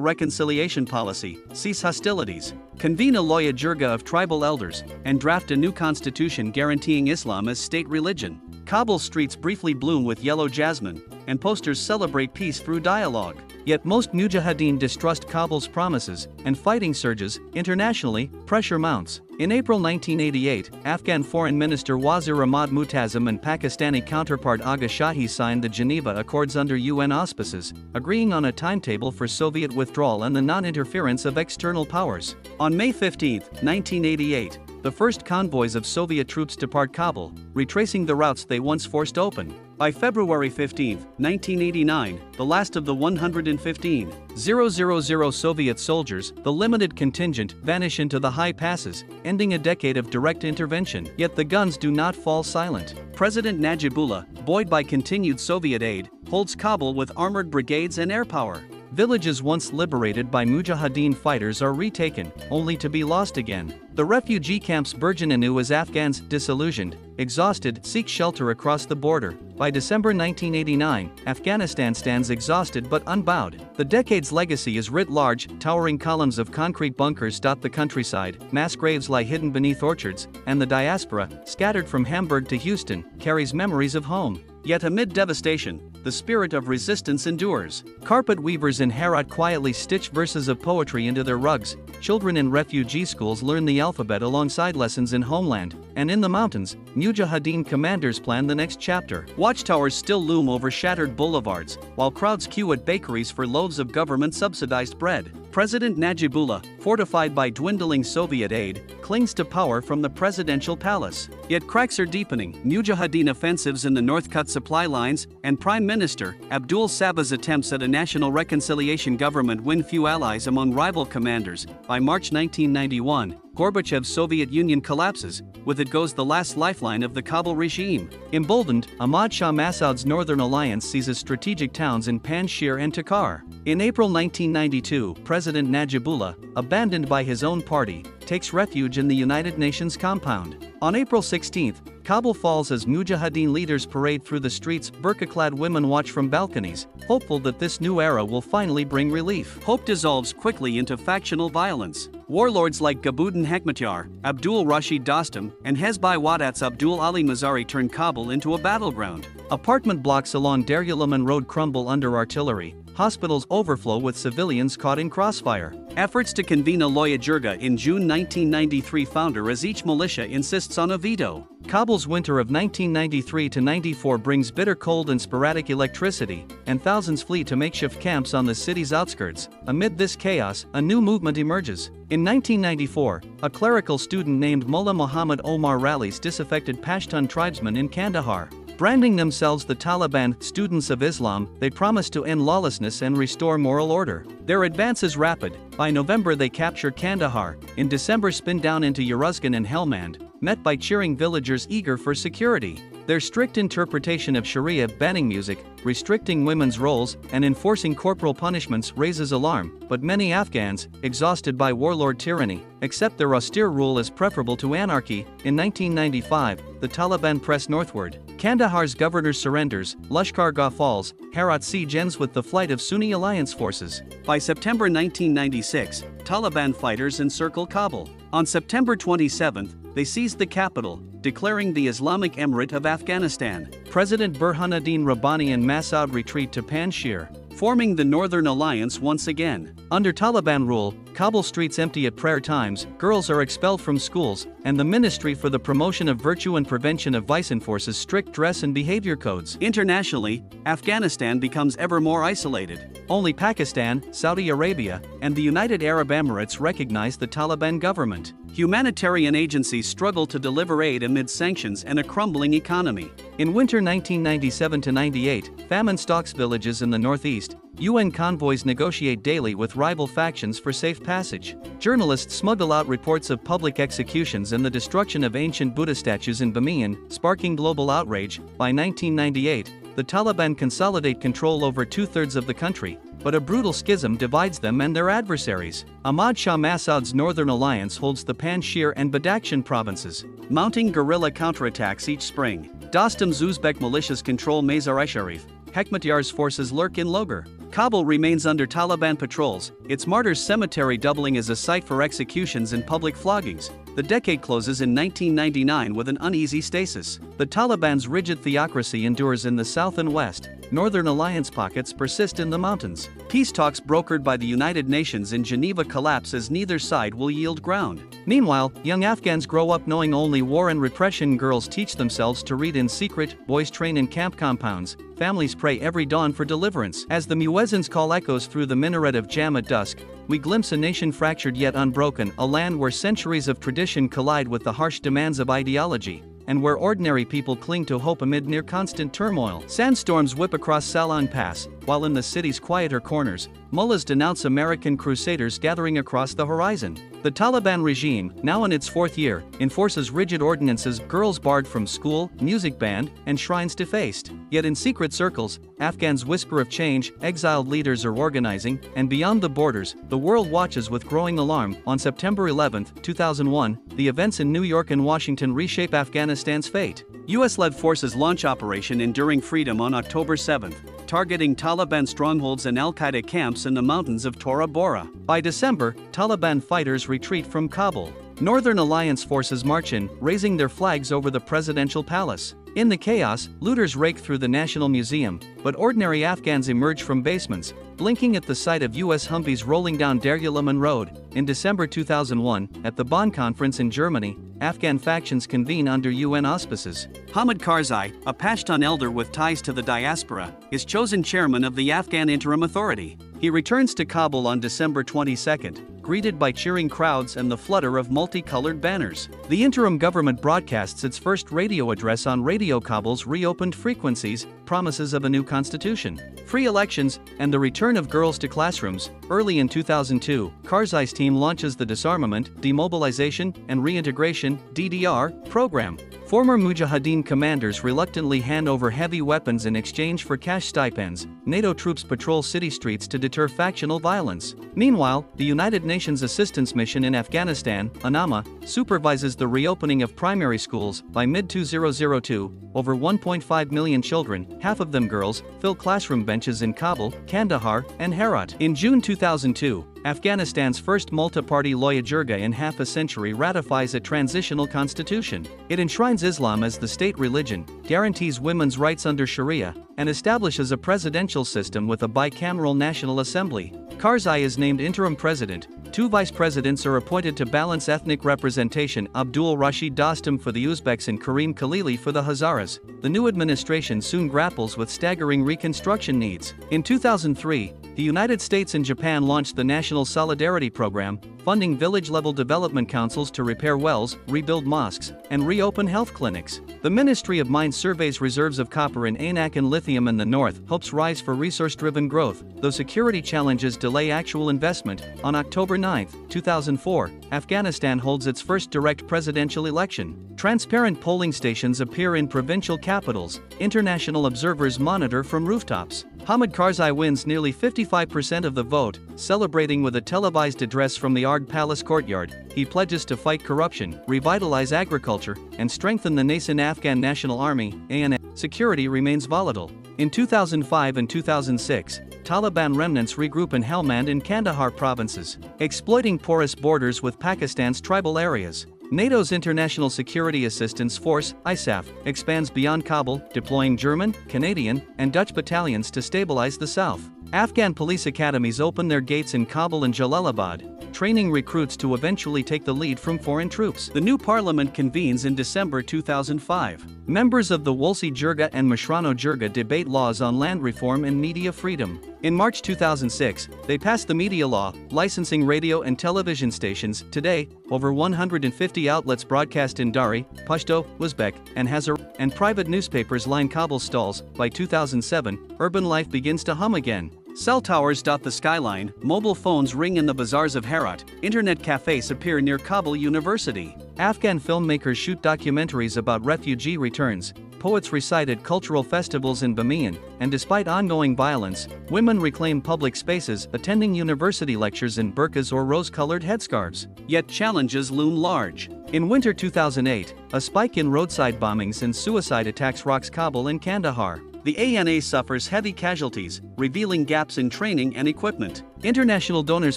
Reconciliation Policy, cease hostilities, convene a Loya Jirga of tribal elders, and draft a new constitution guaranteeing Islam as state religion. Kabul streets briefly bloom with yellow jasmine, and posters celebrate peace through dialogue. Yet most Mujahideen distrust Kabul's promises, and fighting surges. Internationally, pressure mounts. In April 1988, Afghan Foreign Minister Wazir Ahmad Mutazim and Pakistani counterpart Agha Shahi signed the Geneva Accords under UN auspices, agreeing on a timetable for Soviet withdrawal and the non-interference of external powers. On May 15, 1988, the first convoys of Soviet troops depart Kabul, retracing the routes they once forced open. By February 15, 1989, the last of the 115,000 Soviet soldiers, the limited contingent, vanish into the high passes, ending a decade of direct intervention. Yet the guns do not fall silent. President Najibullah, buoyed by continued Soviet aid, holds Kabul with armored brigades and air power. Villages once liberated by Mujahideen fighters are retaken, only to be lost again. The refugee camps burgeon anew as Afghans, disillusioned, exhausted, seek shelter across the border. By December 1989, Afghanistan stands exhausted but unbowed. The decade's legacy is writ large, towering columns of concrete bunkers dot the countryside, mass graves lie hidden beneath orchards, and the diaspora, scattered from Hamburg to Houston, carries memories of home. Yet amid devastation, the spirit of resistance endures. Carpet weavers in Herat quietly stitch verses of poetry into their rugs. Children in refugee schools learn the alphabet alongside lessons in homeland. And in the mountains, Mujahideen commanders plan the next chapter. Watchtowers still loom over shattered boulevards, while crowds queue at bakeries for loaves of government-subsidized bread. President Najibullah, fortified by dwindling Soviet aid, clings to power from the presidential palace. Yet cracks are deepening. Mujahideen offensives in the north cut supply lines, and Prime Minister Abdul Sabah's attempts at a national reconciliation government win few allies among rival commanders. By March 1991, Gorbachev's Soviet Union collapses, with it goes the last lifeline of the Kabul regime. Emboldened, Ahmad Shah Massoud's Northern Alliance seizes strategic towns in Panjshir and Takhar. In April 1992, President Najibullah, abandoned by his own party, takes refuge in the United Nations compound. On April 16, Kabul falls as Mujahideen leaders parade through the streets. Burqa-clad women watch from balconies, hopeful that this new era will finally bring relief. Hope dissolves quickly into factional violence. Warlords like Gabudin Hekmatyar, Abdul Rashid Dostum, and Hezbai Wadat's Abdul Ali Mazari turn Kabul into a battleground. Apartment blocks along Darulaman Road crumble under artillery. Hospitals overflow with civilians caught in crossfire. Efforts to convene a Loya Jirga in June 1993 founder as each militia insists on a veto. Kabul's winter of 1993 to 94 brings bitter cold and sporadic electricity, and thousands flee to makeshift camps on the city's outskirts. Amid this chaos, a new movement emerges. In 1994, a clerical student named Mullah Muhammad Omar rallies disaffected Pashtun tribesmen in Kandahar. Branding themselves the Taliban, students of Islam, they promise to end lawlessness and restore moral order. Their advance is rapid. By November they capture Kandahar, in December spin down into Uruzgan and Helmand, met by cheering villagers eager for security. Their strict interpretation of Sharia banning music, restricting women's roles, and enforcing corporal punishments raises alarm, but many Afghans, exhausted by warlord tyranny, accept their austere rule as preferable to anarchy. In 1995, the Taliban press northward. Kandahar's governor surrenders, Lashkargah falls, Herat siege ends with the flight of Sunni alliance forces. By September 1996, Taliban fighters encircle Kabul. On September 27, they seized the capital, declaring the Islamic Emirate of Afghanistan. President Burhanuddin Rabbani and Massoud retreat to Panjshir, forming the Northern Alliance once again. Under Taliban rule, Kabul streets empty at prayer times, girls are expelled from schools, and the Ministry for the Promotion of Virtue and Prevention of Vice enforces strict dress and behavior codes. Internationally, Afghanistan becomes ever more isolated. Only Pakistan, Saudi Arabia, and the United Arab Emirates recognize the Taliban government. Humanitarian agencies struggle to deliver aid amid sanctions and a crumbling economy. In winter 1997-98, famine stalks villages in the northeast. UN convoys negotiate daily with rival factions for safe passage. Journalists smuggle out reports of public executions and the destruction of ancient Buddha statues in Bamiyan, sparking global outrage. By 1998, the Taliban consolidate control over two-thirds of the country, but a brutal schism divides them and their adversaries. Ahmad Shah Massoud's Northern Alliance holds the Panjshir and Badakhshan provinces, mounting guerrilla counterattacks each spring. Dostum's Uzbek militias control Mazar-i-Sharif. Hekmatyar's forces lurk in Logar. Kabul remains under Taliban patrols, its martyrs' cemetery doubling as a site for executions and public floggings. The decade closes in 1999 with an uneasy stasis. The Taliban's rigid theocracy endures in the south and west. Northern Alliance pockets persist in the mountains. Peace talks brokered by the United Nations in Geneva collapse as neither side will yield ground. Meanwhile, young Afghans grow up knowing only war and repression. Girls teach themselves to read in secret, boys train in camp compounds, families pray every dawn for deliverance. As the muezzin's call echoes through the minaret of Jam at dusk, we glimpse a nation fractured yet unbroken, a land where centuries of tradition collide with the harsh demands of ideology, and where ordinary people cling to hope amid near-constant turmoil. Sandstorms whip across Salan Pass, while in the city's quieter corners, mullahs denounce American crusaders gathering across the horizon. The Taliban regime, now in its fourth year, enforces rigid ordinances, girls barred from school, music banned, and shrines defaced. Yet in secret circles, Afghans whisper of change, exiled leaders are organizing, and beyond the borders, the world watches with growing alarm. On September 11, 2001, the events in New York and Washington reshape Afghanistan's fate. US-led forces launch Operation Enduring Freedom on October 7, targeting Taliban strongholds and al-Qaeda camps in the mountains of Tora Bora. By December, Taliban fighters retreat from Kabul. Northern Alliance forces march in, raising their flags over the presidential palace. In the chaos, looters rake through the National Museum, but ordinary Afghans emerge from basements, blinking at the sight of US Humvees rolling down Darul-Aman Road. In December 2001, at the Bonn Conference in Germany, Afghan factions convene under UN auspices. Hamid Karzai, a Pashtun elder with ties to the diaspora, is chosen chairman of the Afghan Interim Authority. He returns to Kabul on December 22, greeted by cheering crowds and the flutter of multicolored banners. The interim government broadcasts its first radio address on Radio Kabul's reopened frequencies, promises of a new constitution, free elections, and the return of girls to classrooms. Early in 2002, Karzai's team launches the Disarmament, Demobilization, and Reintegration (DDR) program. Former Mujahideen commanders reluctantly hand over heavy weapons in exchange for cash stipends. NATO troops patrol city streets to deter factional violence. Meanwhile, the United Nations Assistance Mission in Afghanistan, UNAMA, supervises the reopening of primary schools. By mid-2002, over 1.5 million children, half of them girls, fill classroom benches in Kabul, Kandahar, and Herat. In June 2002, Afghanistan's first multi-party Loya Jirga in half a century ratifies a transitional constitution. It enshrines Islam as the state religion, guarantees women's rights under Sharia, and establishes a presidential system with a bicameral National Assembly. Karzai is named interim president. Two vice presidents are appointed to balance ethnic representation: Abdul Rashid Dostum for the Uzbeks and Karim Khalili for the Hazaras. The new administration soon grapples with staggering reconstruction needs. In 2003, the United States and Japan launched the National Solidarity Program, funding village-level development councils to repair wells, rebuild mosques, and reopen health clinics. The Ministry of Mines surveys reserves of copper in Anak and lithium in the north, hopes rise for resource-driven growth, though security challenges delay actual investment. On October 9, 2004, Afghanistan holds its first direct presidential election. Transparent polling stations appear in provincial capitals. International observers monitor from rooftops. Hamid Karzai wins nearly 55% of the vote, celebrating with a televised address from the Ard Palace courtyard. He pledges to fight corruption, revitalize agriculture, and strengthen the nascent Afghan National Army (ANA). Security remains volatile. In 2005 and 2006, Taliban remnants regroup in Helmand and Kandahar provinces, exploiting porous borders with Pakistan's tribal areas. NATO's International Security Assistance Force, ISAF, expands beyond Kabul, deploying German, Canadian, and Dutch battalions to stabilize the south. Afghan police academies open their gates in Kabul and Jalalabad, training recruits to eventually take the lead from foreign troops. The new parliament convenes in December 2005. Members of the Wolsi Jirga and Mishrano Jirga debate laws on land reform and media freedom. In March 2006, they passed the media law, licensing radio and television stations. Today, over 150 outlets broadcast in Dari, Pashto, Uzbek, and Hazar, and private newspapers line Kabul stalls. By 2007, urban life begins to hum again. Cell towers dot the skyline, mobile phones ring in the bazaars of Herat, internet cafes appear near Kabul University. Afghan filmmakers shoot documentaries about refugee returns, poets recite at cultural festivals in Bamiyan, and despite ongoing violence, women reclaim public spaces, attending university lectures in burqas or rose-colored headscarves. Yet challenges loom large. In winter 2008, a spike in roadside bombings and suicide attacks rocks Kabul and Kandahar. The ANA suffers heavy casualties, revealing gaps in training and equipment. International donors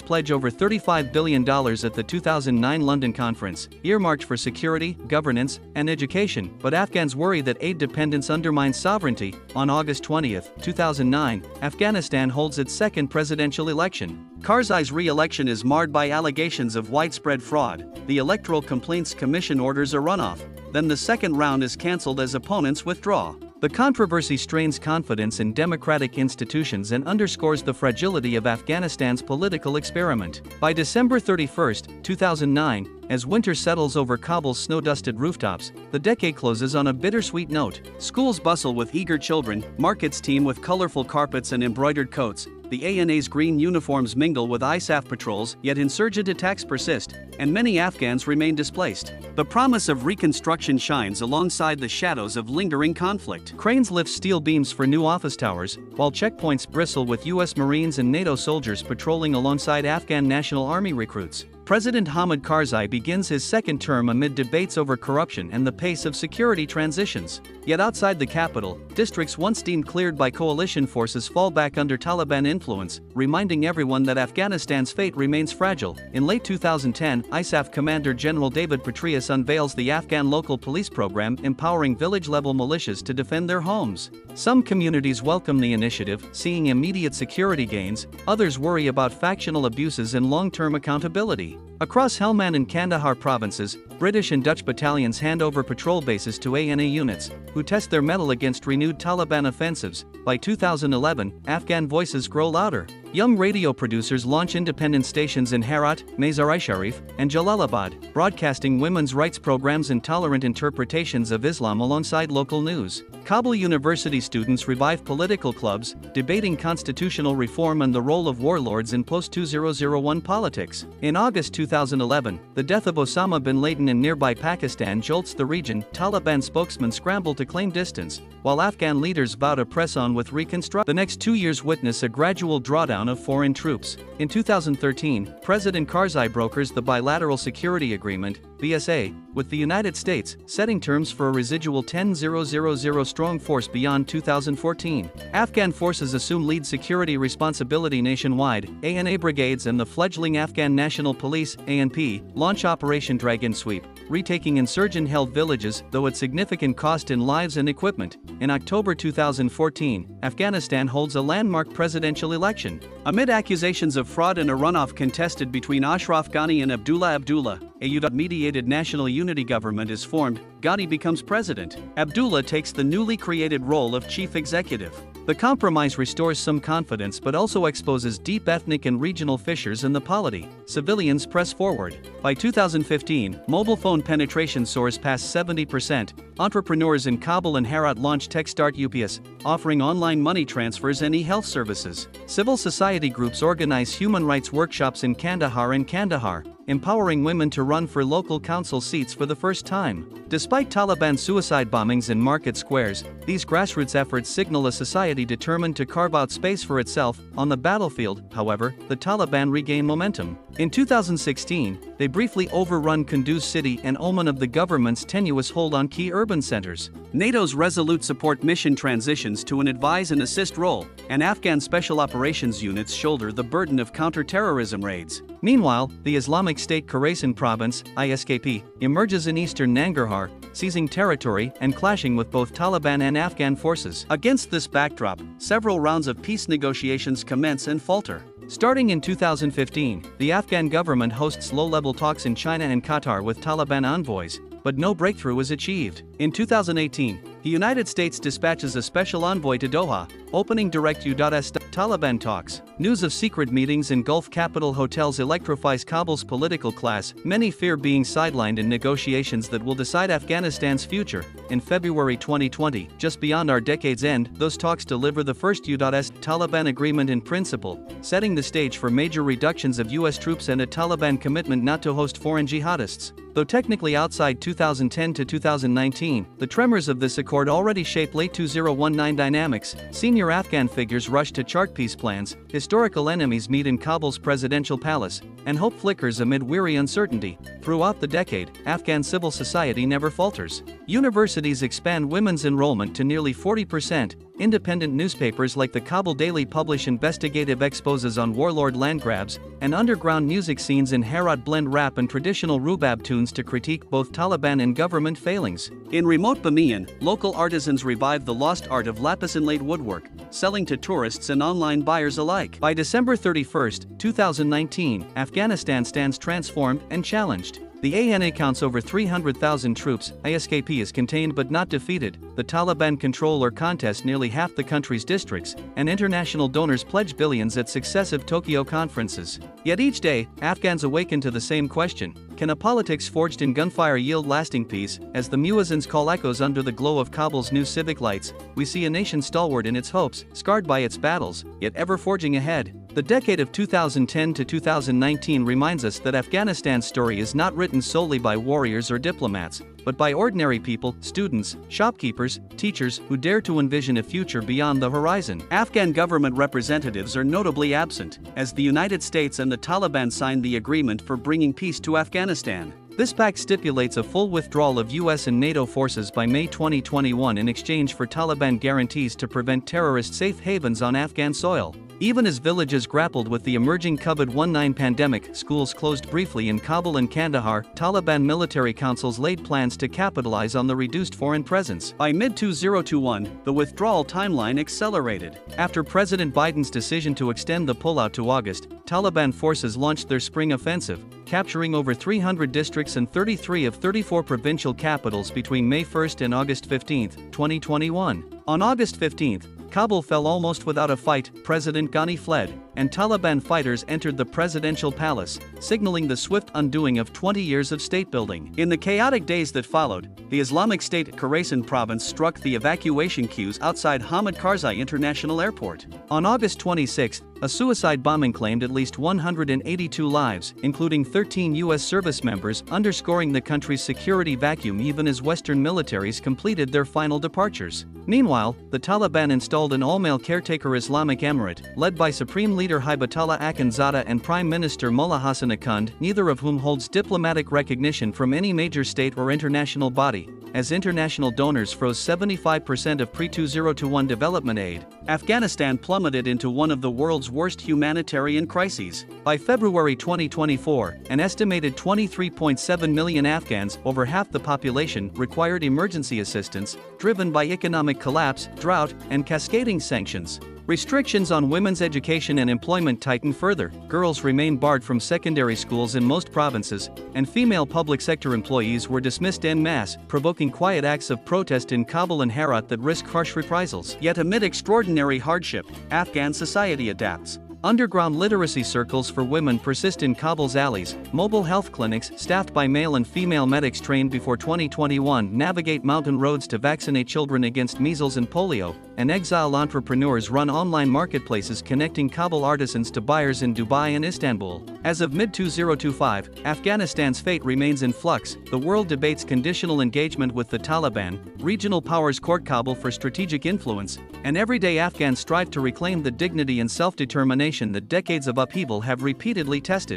pledge over $35 billion at the 2009 London conference, earmarked for security, governance, and education, but Afghans worry that aid dependence undermines sovereignty. On August 20, 2009, Afghanistan holds its second presidential election. Karzai's re-election is marred by allegations of widespread fraud. The Electoral Complaints Commission orders a runoff. Then the second round is cancelled as opponents withdraw. The controversy strains confidence in democratic institutions and underscores the fragility of Afghanistan's political experiment. By December 31, 2009, as winter settles over Kabul's snow-dusted rooftops, the decade closes on a bittersweet note. Schools bustle with eager children, markets teem with colorful carpets and embroidered coats. The ANA's green uniforms mingle with ISAF patrols, yet insurgent attacks persist, and many Afghans remain displaced. The promise of reconstruction shines alongside the shadows of lingering conflict. Cranes lift steel beams for new office towers, while checkpoints bristle with U.S. Marines and NATO soldiers patrolling alongside Afghan National Army recruits. President Hamid Karzai begins his second term amid debates over corruption and the pace of security transitions. Yet outside the capital, districts once deemed cleared by coalition forces fall back under Taliban influence, reminding everyone that Afghanistan's fate remains fragile. In late 2010, ISAF Commander General David Petraeus unveils the Afghan local police program empowering village-level militias to defend their homes. Some communities welcome the initiative, seeing immediate security gains. Others worry about factional abuses and long-term accountability. Across Helmand and Kandahar provinces, British and Dutch battalions hand over patrol bases to ANA units, who test their mettle against renewed Taliban offensives. By 2011, Afghan voices grow louder. Young radio producers launch independent stations in Herat, Mazar-i-Sharif, and Jalalabad, broadcasting women's rights programs and tolerant interpretations of Islam alongside local news. Kabul University students revive political clubs, debating constitutional reform and the role of warlords in post-2001 politics. In August 2011, the death of Osama bin Laden in nearby Pakistan jolts the region. Taliban spokesmen scramble to claim distance, while Afghan leaders vow to press on with reconstruction. The next 2 years witness a gradual drawdown of foreign troops. In 2013, President Karzai brokers the Bilateral Security Agreement, BSA, with the United States, setting terms for a residual 10,000 strong force beyond 2014. Afghan forces assume lead security responsibility nationwide. ANA brigades and the fledgling Afghan National Police, ANP, launch Operation Dragon Sweep, retaking insurgent-held villages, though at significant cost in lives and equipment. In October 2014, Afghanistan holds a landmark presidential election. Amid accusations of fraud and a runoff contested between Ashraf Ghani and Abdullah Abdullah, a UDA-mediated national unity government is formed. Ghani becomes president. Abdullah takes the newly created role of chief executive. The compromise restores some confidence but also exposes deep ethnic and regional fissures in the polity. Civilians press forward. By 2015, mobile phone penetration soars past 70%. Entrepreneurs in Kabul and Herat launch TechStart UPS, offering online money transfers and e-health services. Civil society groups organize human rights workshops in Kandahar, empowering women to run for local council seats for the first time. Despite Taliban suicide bombings in market squares, these grassroots efforts signal a society determined to carve out space for itself. On the battlefield, however, the Taliban regained momentum. In 2016, they briefly overrun Kunduz city and omen of the government's tenuous hold on key urban centers. NATO's resolute support mission transitions to an advise and assist role, and Afghan special operations units shoulder the burden of counter-terrorism raids. Meanwhile, the Islamic State Khorasan province, ISKP, emerges in eastern Nangarhar, seizing territory and clashing with both Taliban and Afghan forces. Against this backdrop, several rounds of peace negotiations commence and falter. Starting in 2015, the Afghan government hosts low-level talks in China and Qatar with Taliban envoys, but no breakthrough was achieved. In 2018, the United States dispatches a special envoy to Doha, opening direct U.S. Taliban talks. News of secret meetings in Gulf capital hotels electrifies Kabul's political class. Many fear being sidelined in negotiations that will decide Afghanistan's future. In February 2020, just beyond our decade's end, those talks deliver the first U.S. Taliban agreement in principle, setting the stage for major reductions of U.S. troops and a Taliban commitment not to host foreign jihadists. Though technically outside 2010 to 2019, the tremors of this accord already shape late 2019 dynamics. Senior Afghan figures rush to chart peace plans, historical enemies meet in Kabul's presidential palace, and hope flickers amid weary uncertainty. Throughout the decade, Afghan civil society never falters. Universities expand women's enrollment to nearly 40%. Independent newspapers like the Kabul Daily publish investigative exposés on warlord land grabs, and underground music scenes in Herat blend rap and traditional rubab tunes to critique both Taliban and government failings. In remote Bamiyan, local artisans revive the lost art of lapis-inlaid woodwork, selling to tourists and online buyers alike. By December 31, 2019, Afghanistan stands transformed and challenged. The ANA counts over 300,000 troops. ISKP is contained but not defeated. The Taliban control or contest nearly half the country's districts, and international donors pledge billions at successive Tokyo conferences. Yet each day, Afghans awaken to the same question: can a politics forged in gunfire yield lasting peace? As the muezzins call echoes under the glow of Kabul's new civic lights, we see a nation stalwart in its hopes, scarred by its battles, yet ever forging ahead. The decade of 2010 to 2019 reminds us that Afghanistan's story is not written solely by warriors or diplomats, but by ordinary people, students, shopkeepers, teachers who dare to envision a future beyond the horizon. Afghan government representatives are notably absent, as the United States and the Taliban signed the agreement for bringing peace to Afghanistan. This pact stipulates a full withdrawal of US and NATO forces by May 2021 in exchange for Taliban guarantees to prevent terrorist safe havens on Afghan soil. Even as villages grappled with the emerging COVID-19 pandemic, schools closed briefly in Kabul and Kandahar, Taliban military councils laid plans to capitalize on the reduced foreign presence. By mid-2021, the withdrawal timeline accelerated. After President Biden's decision to extend the pullout to August, Taliban forces launched their spring offensive, capturing over 300 districts and 33 of 34 provincial capitals between May 1 and August 15, 2021. On August 15, Kabul fell almost without a fight. President Ghani fled, and Taliban fighters entered the presidential palace, signaling the swift undoing of 20 years of state building. In the chaotic days that followed, the Islamic State Khorasan province struck the evacuation queues outside Hamid Karzai International Airport. On August 26, a suicide bombing claimed at least 182 lives, including 13 U.S. service members, underscoring the country's security vacuum even as Western militaries completed their final departures. Meanwhile, the Taliban installed an all-male caretaker Islamic Emirate, led by Supreme Leader Hibatullah Akhundzada and Prime Minister Mullah Hassan Akhund, neither of whom holds diplomatic recognition from any major state or international body. As international donors froze 75% of pre-2021 development aid, Afghanistan plummeted into one of the world's worst humanitarian crises. By February 2024, an estimated 23.7 million Afghans, over half the population, required emergency assistance, driven by economic collapse, drought, and cascading sanctions. Restrictions on women's education and employment tighten further. Girls remain barred from secondary schools in most provinces, and female public sector employees were dismissed en masse, provoking quiet acts of protest in Kabul and Herat that risk harsh reprisals. Yet amid extraordinary hardship, Afghan society adapts. Underground literacy circles for women persist in Kabul's alleys. Mobile health clinics, staffed by male and female medics trained before 2021, navigate mountain roads to vaccinate children against measles and polio, and exile entrepreneurs run online marketplaces connecting Kabul artisans to buyers in Dubai and Istanbul. As of mid-2025, Afghanistan's fate remains in flux. The world debates conditional engagement with the Taliban, regional powers court Kabul for strategic influence, and everyday Afghans strive to reclaim the dignity and self-determination that decades of upheaval have repeatedly tested.